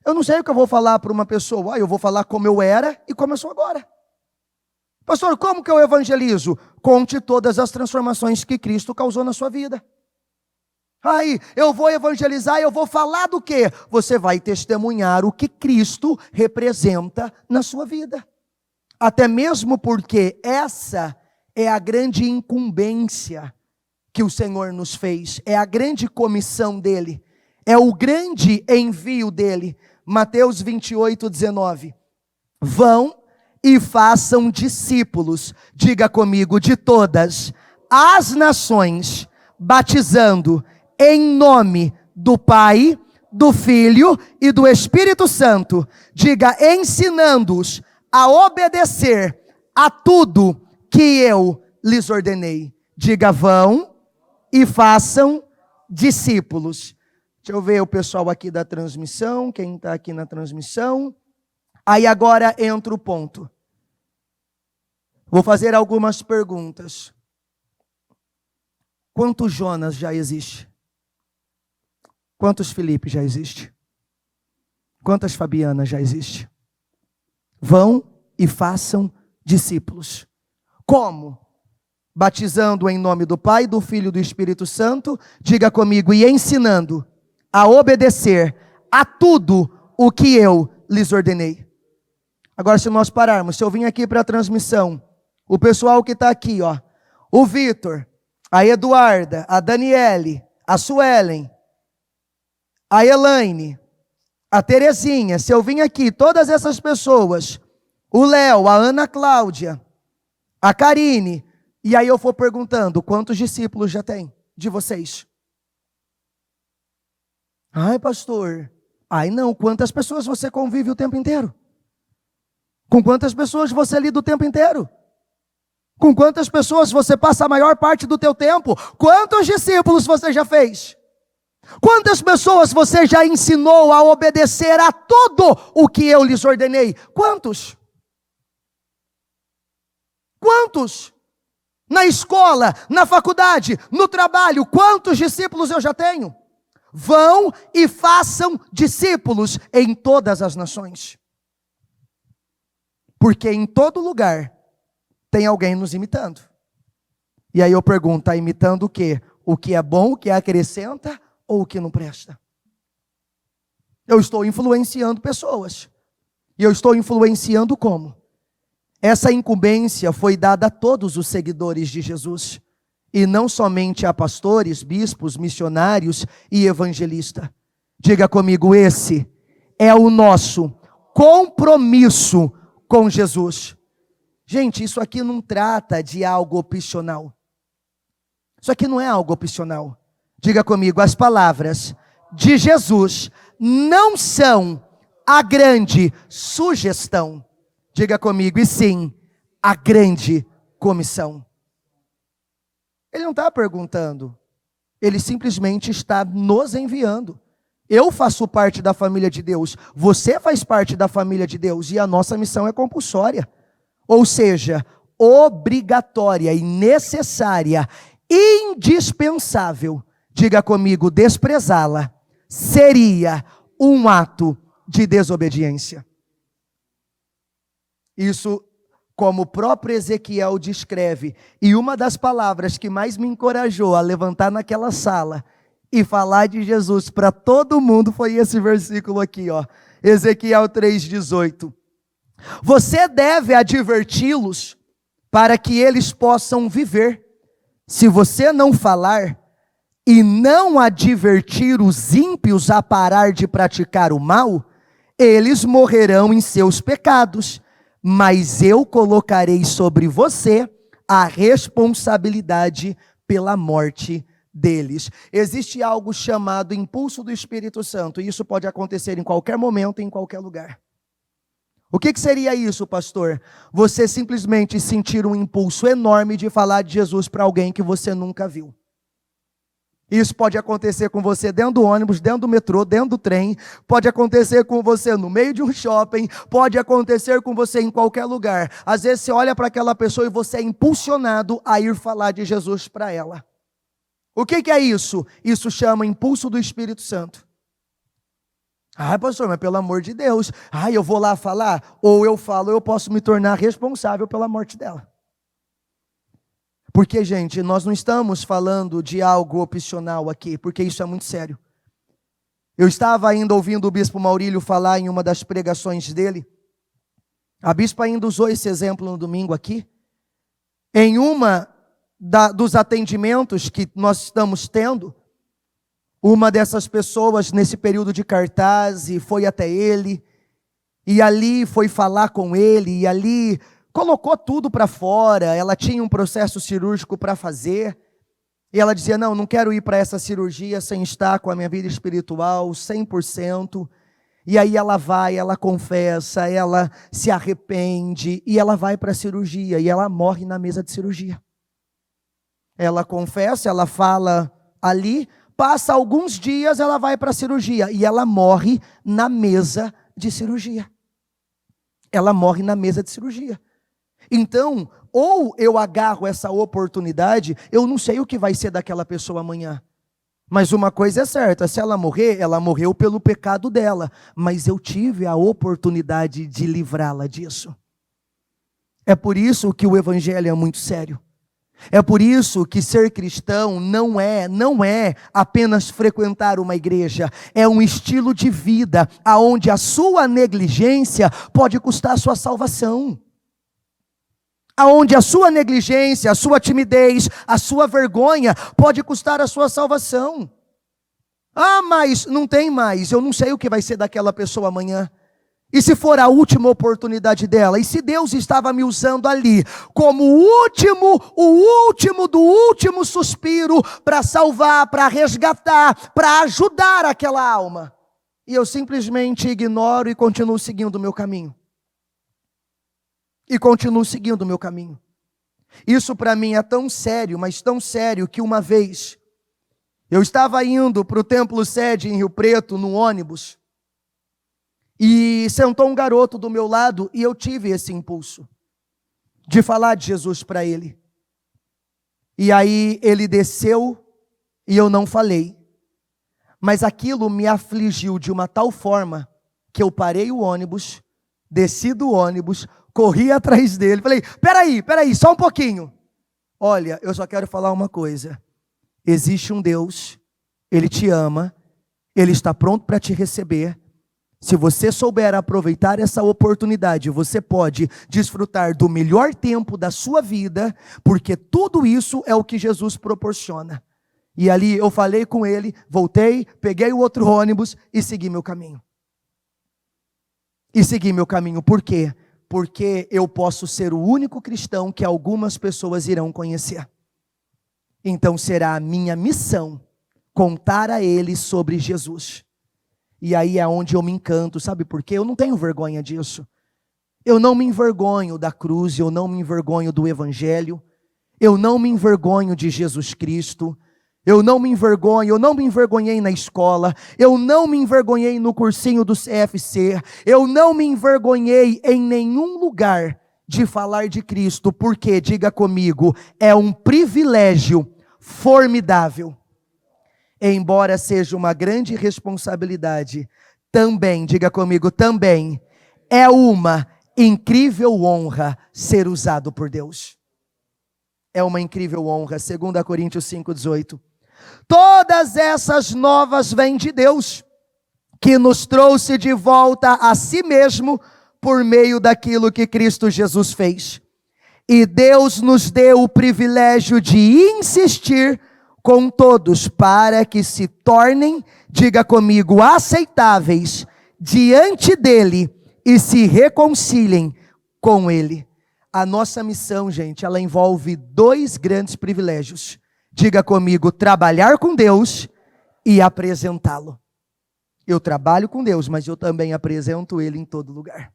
Eu não sei o que eu vou falar para uma pessoa. Eu vou falar como eu era e como eu sou agora. Pastor, como que eu evangelizo? Conte todas as transformações que Cristo causou na sua vida. Aí, eu vou evangelizar, eu vou falar do quê? Você vai testemunhar o que Cristo representa na sua vida. Até mesmo porque essa é a grande incumbência que o Senhor nos fez. É a grande comissão dele. É o grande envio dele. Mateus 28:19. Vão e façam discípulos, diga comigo, de todas as nações, batizando em nome do Pai, do Filho e do Espírito Santo. Diga, ensinando-os a obedecer a tudo que eu lhes ordenei. Diga, vão e façam discípulos. Deixa eu ver o pessoal aqui da transmissão, quem está aqui na transmissão. Aí agora entra o ponto. Vou fazer algumas perguntas. Quantos Jonas já existe? Quantos Felipe já existe? Quantas Fabianas já existe? Vão e façam discípulos. Como? Batizando em nome do Pai, do Filho e do Espírito Santo. Diga comigo, e ensinando a obedecer a tudo o que eu lhes ordenei. Agora, se nós pararmos, se eu vim aqui para a transmissão, o pessoal que está aqui, ó, o Vitor, a Eduarda, a Daniele, a Suelen, a Elaine, a Terezinha, se eu vim aqui, todas essas pessoas, o Léo, a Ana Cláudia, a Karine, e aí eu for perguntando, quantos discípulos já tem de vocês? Ai, pastor, ai não, quantas pessoas você convive o tempo inteiro? Com quantas pessoas você lida o tempo inteiro? Com quantas pessoas você passa a maior parte do teu tempo? Quantos discípulos você já fez? Quantas pessoas você já ensinou a obedecer a tudo o que eu lhes ordenei? Quantos? Quantos? Na escola, na faculdade, no trabalho, quantos discípulos eu já tenho? Vão e façam discípulos em todas as nações. Porque em todo lugar tem alguém nos imitando. E aí eu pergunto, está imitando o quê? O que é bom, o que acrescenta ou o que não presta? Eu estou influenciando pessoas. E eu estou influenciando como? Essa incumbência foi dada a todos os seguidores de Jesus. E não somente a pastores, bispos, missionários e evangelistas. Diga comigo, esse é o nosso compromisso com Jesus. Gente, isso aqui não trata de algo opcional. Isso aqui não é algo opcional. Diga comigo, as palavras de Jesus não são a grande sugestão. Diga comigo, e sim, a grande comissão. Ele não está perguntando, ele simplesmente está nos enviando. Eu faço parte da família de Deus, você faz parte da família de Deus, e a nossa missão é compulsória. Ou seja, obrigatória e necessária, indispensável. Diga comigo, desprezá-la seria um ato de desobediência. Isso, como o próprio Ezequiel descreve, e uma das palavras que mais me encorajou a levantar naquela sala e falar de Jesus para todo mundo foi esse versículo aqui, ó, Ezequiel 3,18. Você deve adverti-los para que eles possam viver. Se você não falar e não advertir os ímpios a parar de praticar o mal, eles morrerão em seus pecados, mas eu colocarei sobre você a responsabilidade pela morte deles. Existe algo chamado impulso do Espírito Santo, e isso pode acontecer em qualquer momento, em qualquer lugar. O que seria isso, pastor? Você simplesmente sentir um impulso enorme de falar de Jesus para alguém que você nunca viu. Isso pode acontecer com você dentro do ônibus, dentro do metrô, dentro do trem, pode acontecer com você no meio de um shopping, pode acontecer com você em qualquer lugar. Às vezes você olha para aquela pessoa e você é impulsionado a ir falar de Jesus para ela. O que é isso? Isso chama impulso do Espírito Santo. Pastor, mas pelo amor de Deus, eu vou lá falar, ou eu falo, eu posso me tornar responsável pela morte dela. Porque, gente, nós não estamos falando de algo opcional aqui, porque isso é muito sério. Eu estava ainda ouvindo o bispo Maurílio falar em uma das pregações dele. A bispa ainda usou esse exemplo no domingo aqui. Em uma dos atendimentos que nós estamos tendo, uma dessas pessoas nesse período de cartaz e foi até ele, e ali foi falar com ele, e ali colocou tudo para fora. Ela tinha um processo cirúrgico para fazer, e ela dizia, não quero ir para essa cirurgia sem estar com a minha vida espiritual 100%, e aí ela vai, ela confessa, ela se arrepende, e ela vai para a cirurgia, e ela morre na mesa de cirurgia. Ela confessa, ela fala ali, passa alguns dias, ela vai para a cirurgia, e ela morre na mesa de cirurgia. Ela morre na mesa de cirurgia. Então, ou eu agarro essa oportunidade, eu não sei o que vai ser daquela pessoa amanhã. Mas uma coisa é certa, se ela morrer, ela morreu pelo pecado dela. Mas eu tive a oportunidade de livrá-la disso. É por isso que o evangelho é muito sério. É por isso que ser cristão não é apenas frequentar uma igreja, é um estilo de vida, aonde a sua negligência pode custar a sua salvação. Aonde a sua negligência, a sua timidez, a sua vergonha pode custar a sua salvação. Mas não tem mais, eu não sei o que vai ser daquela pessoa amanhã. E se for a última oportunidade dela? E se Deus estava me usando ali como o último do último suspiro para salvar, para resgatar, para ajudar aquela alma? E eu simplesmente ignoro e continuo seguindo o meu caminho. Isso para mim é tão sério, mas tão sério, que uma vez eu estava indo para o Templo Sede em Rio Preto, no ônibus, e sentou um garoto do meu lado, e eu tive esse impulso de falar de Jesus para ele. E aí ele desceu, e eu não falei. Mas aquilo me afligiu de uma tal forma, que eu parei o ônibus, desci do ônibus, corri atrás dele, falei, peraí, só um pouquinho. Olha, eu só quero falar uma coisa. Existe um Deus, Ele te ama, Ele está pronto para te receber. Se você souber aproveitar essa oportunidade, você pode desfrutar do melhor tempo da sua vida, porque tudo isso é o que Jesus proporciona. E ali eu falei com ele, voltei, peguei o outro ônibus e segui meu caminho. Por quê? Porque eu posso ser o único cristão que algumas pessoas irão conhecer. Então será a minha missão contar a eles sobre Jesus. E aí é onde eu me encanto, sabe por quê? Eu não tenho vergonha disso. Eu não me envergonho da cruz, eu não me envergonho do evangelho, eu não me envergonho de Jesus Cristo, eu não me envergonhei na escola, eu não me envergonhei no cursinho do CFC, eu não me envergonhei em nenhum lugar de falar de Cristo, porque, diga comigo, é um privilégio formidável. Embora seja uma grande responsabilidade, também, diga comigo, também é uma incrível honra ser usado por Deus. É uma incrível honra, 2 Coríntios 5,18. Todas essas novas vêm de Deus, que nos trouxe de volta a si mesmo, por meio daquilo que Cristo Jesus fez. E Deus nos deu o privilégio de insistir com todos, para que se tornem, diga comigo, aceitáveis diante dele e se reconciliem com ele. A nossa missão, gente, ela envolve dois grandes privilégios. Diga comigo, trabalhar com Deus e apresentá-lo. Eu trabalho com Deus, mas eu também apresento ele em todo lugar.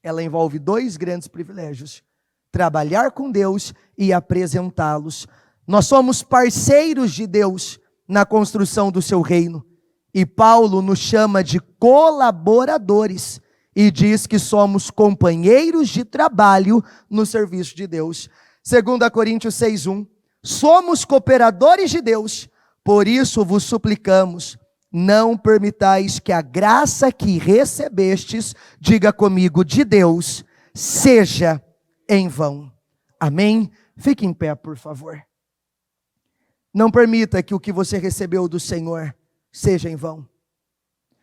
Ela envolve dois grandes privilégios. Trabalhar com Deus e apresentá-los. Nós somos parceiros de Deus na construção do seu reino. E Paulo nos chama de colaboradores e diz que somos companheiros de trabalho no serviço de Deus. 2 Coríntios 6:1. Somos cooperadores de Deus, por isso vos suplicamos, não permitais que a graça que recebestes, diga comigo, de Deus, seja em vão. Amém? Fique em pé, por favor. Não permita que o que você recebeu do Senhor seja em vão.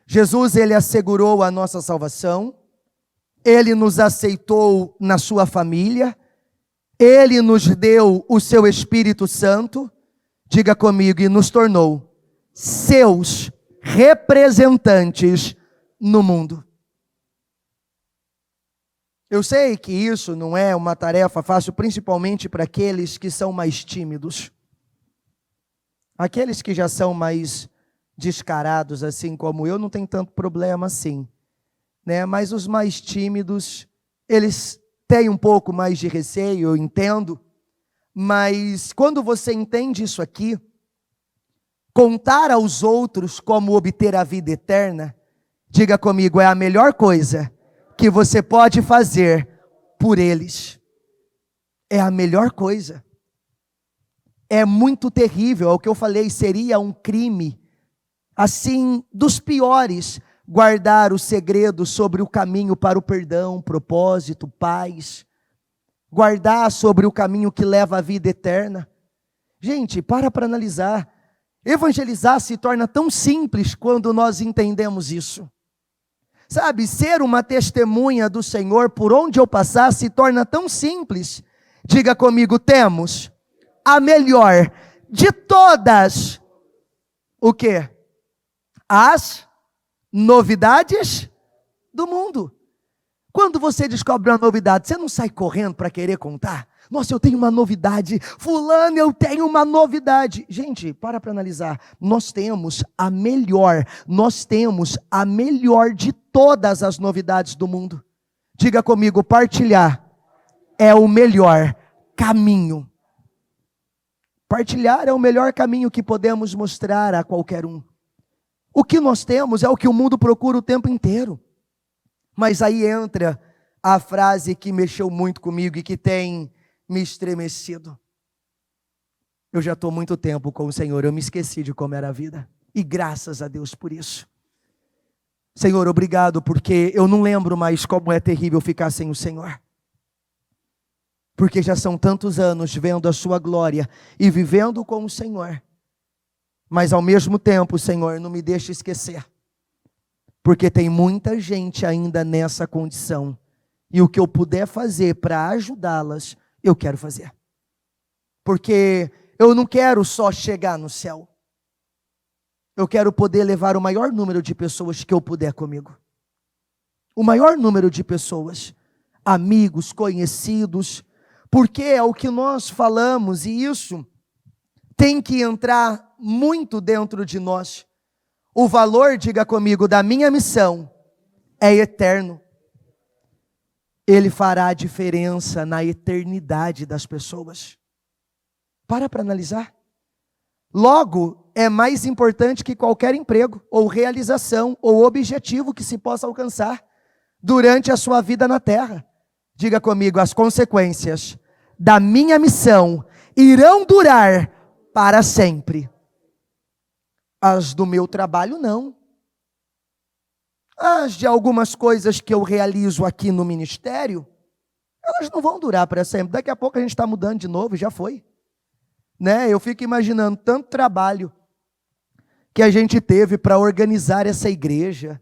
Jesus, ele assegurou a nossa salvação, ele nos aceitou na sua família, ele nos deu o seu Espírito Santo, diga comigo, e nos tornou seus representantes no mundo. Eu sei que isso não é uma tarefa fácil, principalmente para aqueles que são mais tímidos. Aqueles que já são mais descarados, assim como eu, não tem tanto problema assim, né? Mas os mais tímidos, eles têm um pouco mais de receio, eu entendo, mas quando você entende isso aqui, contar aos outros como obter a vida eterna, diga comigo, é a melhor coisa que você pode fazer por eles. É a melhor coisa. É muito terrível, é o que eu falei, seria um crime, assim, dos piores, guardar o segredo sobre o caminho para o perdão, propósito, paz, guardar sobre o caminho que leva à vida eterna. Gente, para analisar, evangelizar se torna tão simples quando nós entendemos isso. Sabe, ser uma testemunha do Senhor por onde eu passar se torna tão simples. Diga comigo, temos a melhor de todas, o quê? As novidades do mundo. Quando você descobre uma novidade, você não sai correndo para querer contar? Nossa, eu tenho uma novidade. Fulano, eu tenho uma novidade. Gente, para analisar. Nós temos a melhor de todas as novidades do mundo. Diga comigo, partilhar é o melhor caminho. Partilhar é o melhor caminho que podemos mostrar a qualquer um. O que nós temos é o que o mundo procura o tempo inteiro. Mas aí entra a frase que mexeu muito comigo e que tem me estremecido. Eu já estou muito tempo com o Senhor, eu me esqueci de como era a vida. E graças a Deus por isso. Senhor, obrigado, porque eu não lembro mais como é terrível ficar sem o Senhor. Porque já são tantos anos vendo a sua glória e vivendo com o Senhor. Mas ao mesmo tempo, Senhor, não me deixe esquecer. Porque tem muita gente ainda nessa condição. E o que eu puder fazer para ajudá-las, eu quero fazer. Porque eu não quero só chegar no céu. Eu quero poder levar o maior número de pessoas que eu puder comigo. O maior número de pessoas. Amigos, conhecidos. Porque é o que nós falamos e isso tem que entrar muito dentro de nós. O valor, diga comigo, da minha missão é eterno. Ele fará a diferença na eternidade das pessoas. Para analisar. Logo, é mais importante que qualquer emprego, ou realização, ou objetivo que se possa alcançar durante a sua vida na terra. Diga comigo, as consequências da minha missão irão durar para sempre. As do meu trabalho, não. As de algumas coisas que eu realizo aqui no ministério, elas não vão durar para sempre. Daqui a pouco a gente está mudando de novo, já foi. Né? Eu fico imaginando tanto trabalho que a gente teve para organizar essa igreja,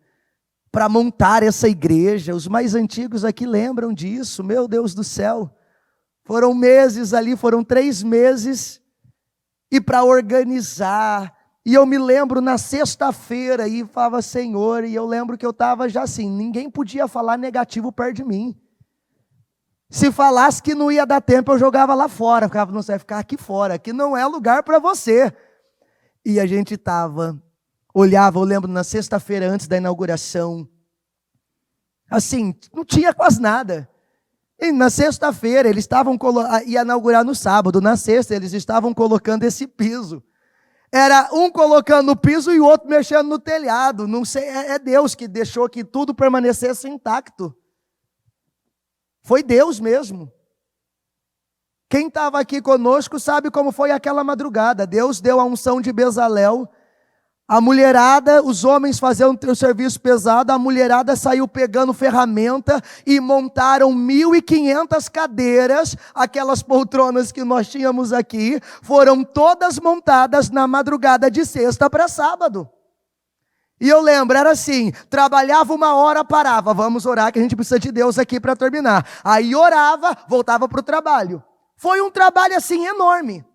para montar essa igreja. Os mais antigos aqui lembram disso, meu Deus do céu. Foram meses ali, foram 3 meses, e para organizar, E eu me lembro na sexta-feira e falava, Senhor, e eu lembro que eu estava já assim, ninguém podia falar negativo perto de mim. Se falasse que não ia dar tempo, eu jogava lá fora. Ficava, não, você vai ficar aqui fora, aqui não é lugar para você. E a gente olhava, eu lembro na sexta-feira antes da inauguração, assim, não tinha quase nada. E na sexta-feira, eles ia inaugurar no sábado, na sexta eles estavam colocando esse piso. Era um colocando o piso e o outro mexendo no telhado. Não sei, é Deus que deixou que tudo permanecesse intacto. Foi Deus mesmo. Quem estava aqui conosco sabe como foi aquela madrugada. Deus deu a unção de Bezalel. A mulherada, os homens faziam o serviço pesado, a mulherada saiu pegando ferramenta e montaram 1.500 cadeiras, aquelas poltronas que nós tínhamos aqui, foram todas montadas na madrugada de sexta para sábado. E eu lembro, era assim, trabalhava 1 hora, parava, vamos orar que a gente precisa de Deus aqui para terminar. Aí orava, voltava para o trabalho. Foi um trabalho assim enorme.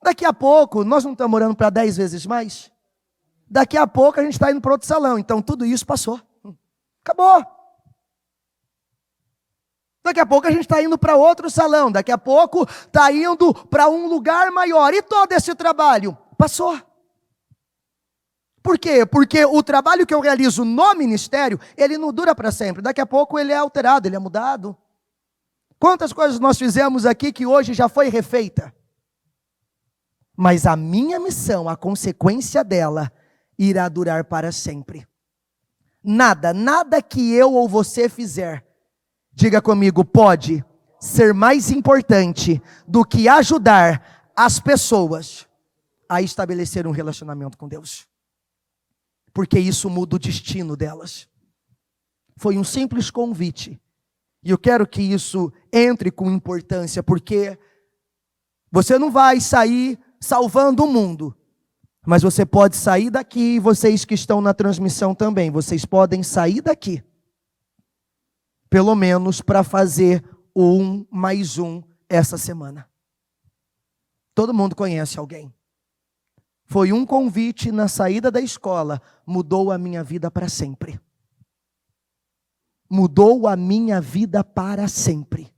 Daqui a pouco, nós não estamos orando para 10 vezes mais? Daqui a pouco a gente está indo para outro salão. Então tudo isso passou. Acabou. Daqui a pouco a gente está indo para outro salão. Daqui a pouco está indo para um lugar maior. E todo esse trabalho passou. Por quê? Porque o trabalho que eu realizo no ministério, ele não dura para sempre. Daqui a pouco ele é alterado, ele é mudado. Quantas coisas nós fizemos aqui que hoje já foi refeita? Mas a minha missão, a consequência dela, irá durar para sempre. Nada que eu ou você fizer, diga comigo, pode ser mais importante do que ajudar as pessoas a estabelecer um relacionamento com Deus. Porque isso muda o destino delas. Foi um simples convite. E eu quero que isso entre com importância, porque você não vai sair salvando o mundo, mas você pode sair daqui, e vocês que estão na transmissão também, vocês podem sair daqui, pelo menos para fazer o 1 mais 1 essa semana. Todo mundo conhece alguém. Foi um convite na saída da escola, mudou a minha vida para sempre. Mudou a minha vida para sempre.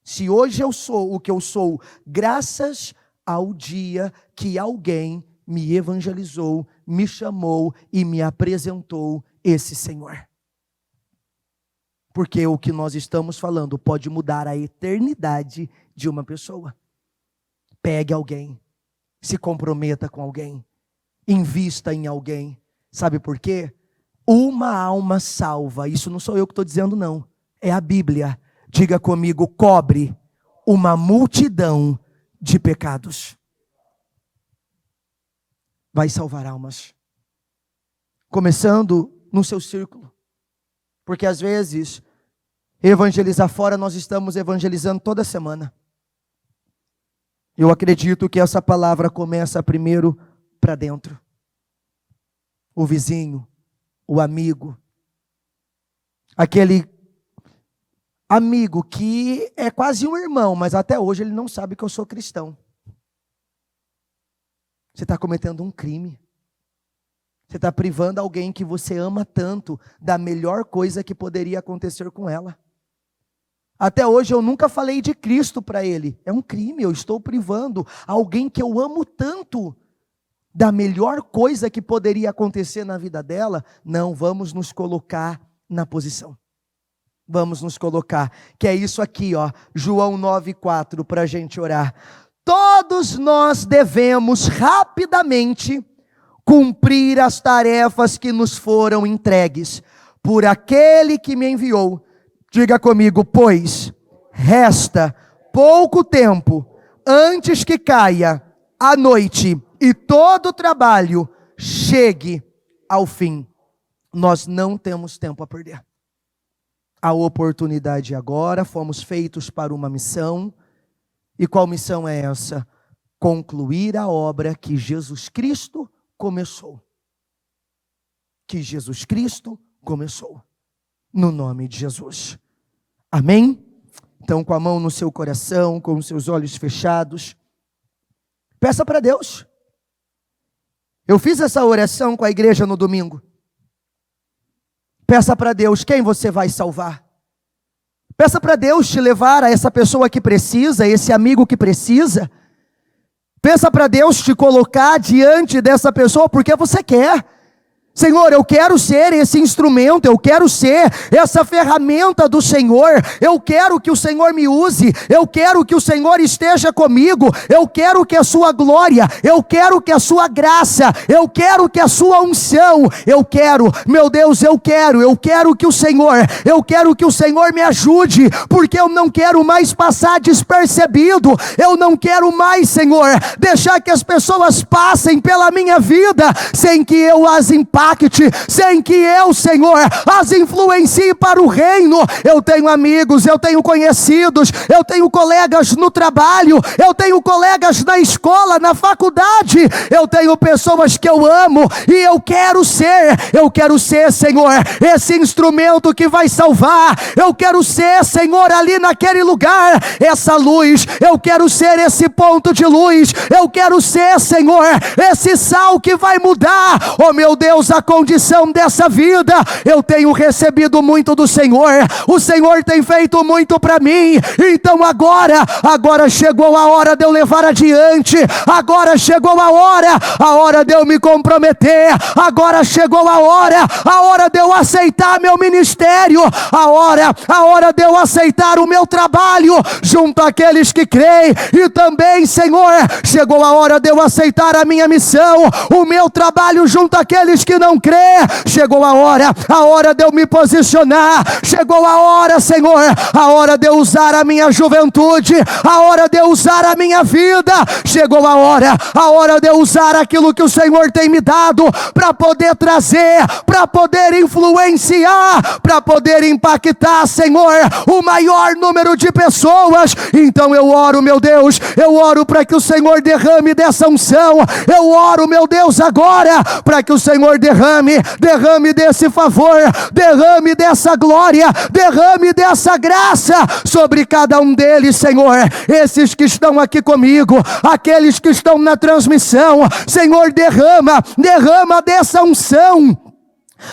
Se hoje eu sou o que eu sou, graças ao dia que alguém me evangelizou, me chamou e me apresentou esse Senhor. Porque o que nós estamos falando pode mudar a eternidade de uma pessoa. Pegue alguém, se comprometa com alguém, invista em alguém. Sabe por quê? Uma alma salva, isso não sou eu que estou dizendo não, é a Bíblia. Diga comigo, cobre uma multidão de pecados. Vai salvar almas. Começando no seu círculo. Porque às vezes, evangelizar fora, nós estamos evangelizando toda semana. Eu acredito que essa palavra começa primeiro para dentro. O vizinho, o amigo, aquele amigo que é quase um irmão, mas até hoje ele não sabe que eu sou cristão. Você está cometendo um crime. Você está privando alguém que você ama tanto da melhor coisa que poderia acontecer com ela. Até hoje eu nunca falei de Cristo para ele. É um crime, eu estou privando alguém que eu amo tanto da melhor coisa que poderia acontecer na vida dela. Não, vamos nos colocar na posição. Vamos nos colocar, que é isso aqui, ó, João 9,4, para a gente orar. Todos nós devemos rapidamente cumprir as tarefas que nos foram entregues por aquele que me enviou. Diga comigo, pois resta pouco tempo antes que caia a noite e todo o trabalho chegue ao fim. Nós não temos tempo a perder. A oportunidade agora, fomos feitos para uma missão. E qual missão é essa? Concluir a obra que Jesus Cristo começou. Que Jesus Cristo começou. No nome de Jesus. Amém? Então, com a mão no seu coração, com os seus olhos fechados, Peça para Deus. Eu fiz essa oração com a igreja no domingo. Peça para Deus quem você vai salvar. Peça para Deus te levar a essa pessoa que precisa, esse amigo que precisa. Peça para Deus te colocar diante dessa pessoa porque você quer. Senhor, eu quero ser esse instrumento, eu quero ser essa ferramenta do Senhor, eu quero que o Senhor me use, eu quero que o Senhor esteja comigo, eu quero que a sua glória, eu quero que a sua graça, eu quero que a sua unção, eu quero, meu Deus, eu quero que o Senhor me ajude, porque eu não quero mais passar despercebido, eu não quero mais, Senhor, deixar que as pessoas passem pela minha vida, sem que eu as impacte, sem que eu, Senhor, as influencie para o reino. Eu tenho amigos, eu tenho conhecidos, eu tenho colegas no trabalho, eu tenho colegas na escola, na faculdade, eu tenho pessoas que eu amo, e eu quero ser, Senhor, esse instrumento que vai salvar, eu quero ser, Senhor, ali naquele lugar, essa luz, eu quero ser esse ponto de luz, eu quero ser, Senhor, esse sal que vai mudar, oh meu Deus, a condição dessa vida. Eu tenho recebido muito do Senhor, o Senhor tem feito muito para mim, então agora chegou a hora de eu levar adiante, agora chegou a hora de eu me comprometer, agora chegou a hora de eu aceitar meu ministério, a hora de eu aceitar o meu trabalho, junto àqueles que creem, e também, Senhor, chegou a hora de eu aceitar a minha missão, o meu trabalho junto àqueles que não crê. Chegou a hora de eu me posicionar, chegou a hora, Senhor, a hora de eu usar a minha juventude, a hora de eu usar a minha vida, chegou a hora de eu usar aquilo que o Senhor tem me dado, para poder trazer, para poder influenciar, para poder impactar, Senhor, o maior número de pessoas. Então eu oro, meu Deus, eu oro para que o Senhor derrame dessa unção, eu oro, meu Deus, agora, para que o Senhor derrame desse favor, derrame dessa glória, derrame dessa graça sobre cada um deles, Senhor, esses que estão aqui comigo, aqueles que estão na transmissão, Senhor, derrama dessa unção,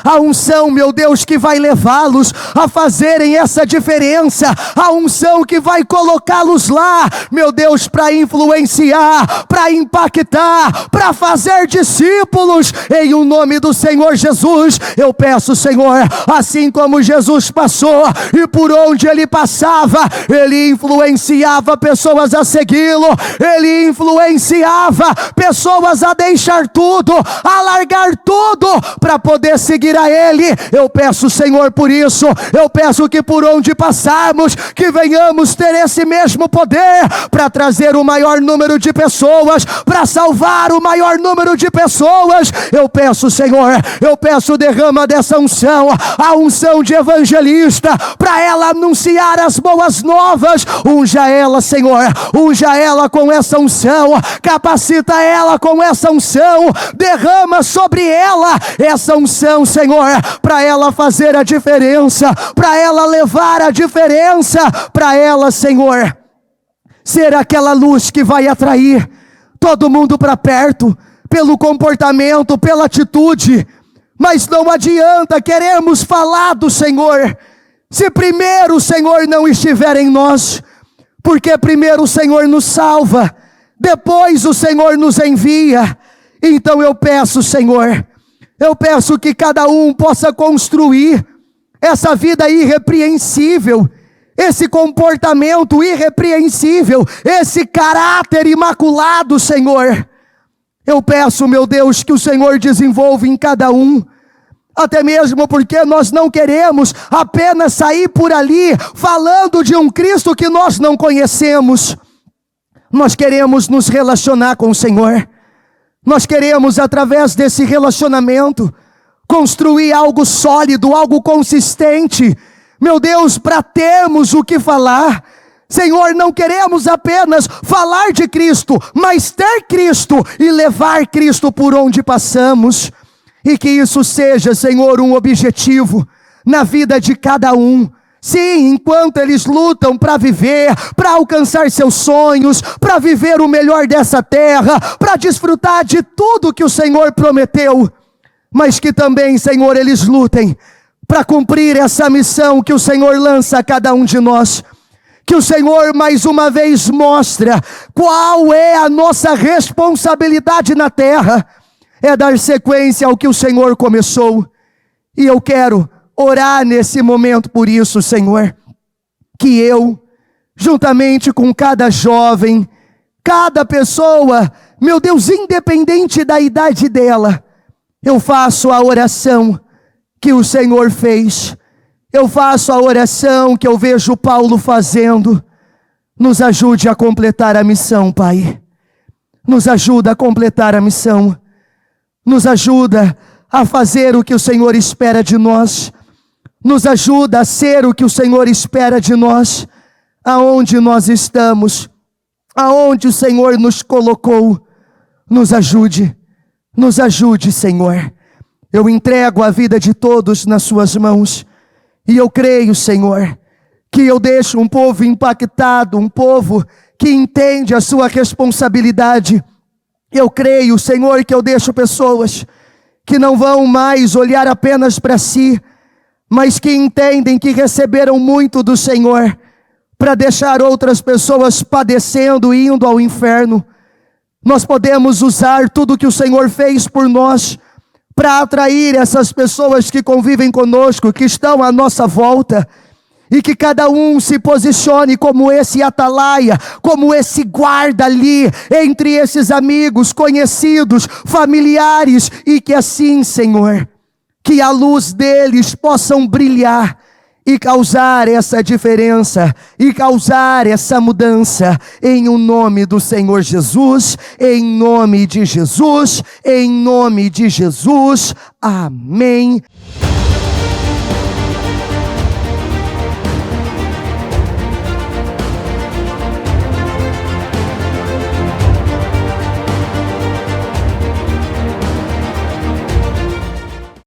a unção, meu Deus, que vai levá-los a fazerem essa diferença, a unção que vai colocá-los lá, meu Deus, para influenciar, para impactar, para fazer discípulos, em o nome do Senhor Jesus. Eu peço, Senhor, assim como Jesus passou, e por onde ele passava, ele influenciava pessoas a segui-lo, ele influenciava pessoas a deixar tudo, a largar tudo, para poder seguir a ele. Eu peço, Senhor, por isso, eu peço que por onde passarmos, que venhamos ter esse mesmo poder, para trazer o maior número de pessoas, para salvar o maior número de pessoas. Eu peço, Senhor, derrama dessa unção, a unção de evangelista, para ela anunciar as boas novas. Unja ela, Senhor, unja ela com essa unção, capacita ela com essa unção, derrama sobre ela essa unção, Senhor, para ela fazer a diferença, para ela levar a diferença, para ela, Senhor, ser aquela luz que vai atrair todo mundo para perto, pelo comportamento, pela atitude. Mas não adianta queremos falar do Senhor, se primeiro o Senhor não estiver em nós, porque primeiro o Senhor nos salva, depois o Senhor nos envia. Então eu peço, Senhor, eu peço que cada um possa construir essa vida irrepreensível, esse comportamento irrepreensível, esse caráter imaculado, Senhor. Eu peço, meu Deus, que o Senhor desenvolva em cada um, até mesmo porque nós não queremos apenas sair por ali falando de um Cristo que nós não conhecemos. Nós queremos nos relacionar com o Senhor. Nós queremos, através desse relacionamento, construir algo sólido, algo consistente, meu Deus, para termos o que falar. Senhor, não queremos apenas falar de Cristo, mas ter Cristo e levar Cristo por onde passamos. E que isso seja, Senhor, um objetivo na vida de cada um. Sim, enquanto eles lutam para viver, para alcançar seus sonhos, para viver o melhor dessa terra, para desfrutar de tudo que o Senhor prometeu, mas que também, Senhor, eles lutem para cumprir essa missão que o Senhor lança a cada um de nós. Que o Senhor mais uma vez mostra qual é a nossa responsabilidade na terra. É dar sequência ao que o Senhor começou. E eu quero orar nesse momento por isso, Senhor. Que eu, juntamente com cada jovem, cada pessoa, meu Deus, independente da idade dela, eu faço a oração que o Senhor fez. Eu faço a oração que eu vejo Paulo fazendo. Nos ajude a completar a missão, Pai. Nos ajuda a completar a missão. Nos ajuda a fazer o que o Senhor espera de nós. Nos ajuda a ser o que o Senhor espera de nós. Aonde nós estamos, aonde o Senhor nos colocou. Nos ajude, Senhor. Eu entrego a vida de todos nas suas mãos. E eu creio, Senhor, que eu deixo um povo impactado, um povo que entende a sua responsabilidade. Eu creio, Senhor, que eu deixo pessoas que não vão mais olhar apenas para si, mas que entendem que receberam muito do Senhor, para deixar outras pessoas padecendo e indo ao inferno. Nós podemos usar tudo que o Senhor fez por nós, para atrair essas pessoas que convivem conosco, que estão à nossa volta, e que cada um se posicione como esse atalaia, como esse guarda ali, entre esses amigos, conhecidos, familiares, e que assim, Senhor, que a luz deles possam brilhar, e causar essa diferença, e causar essa mudança, em o nome do Senhor Jesus, em nome de Jesus, em nome de Jesus, amém.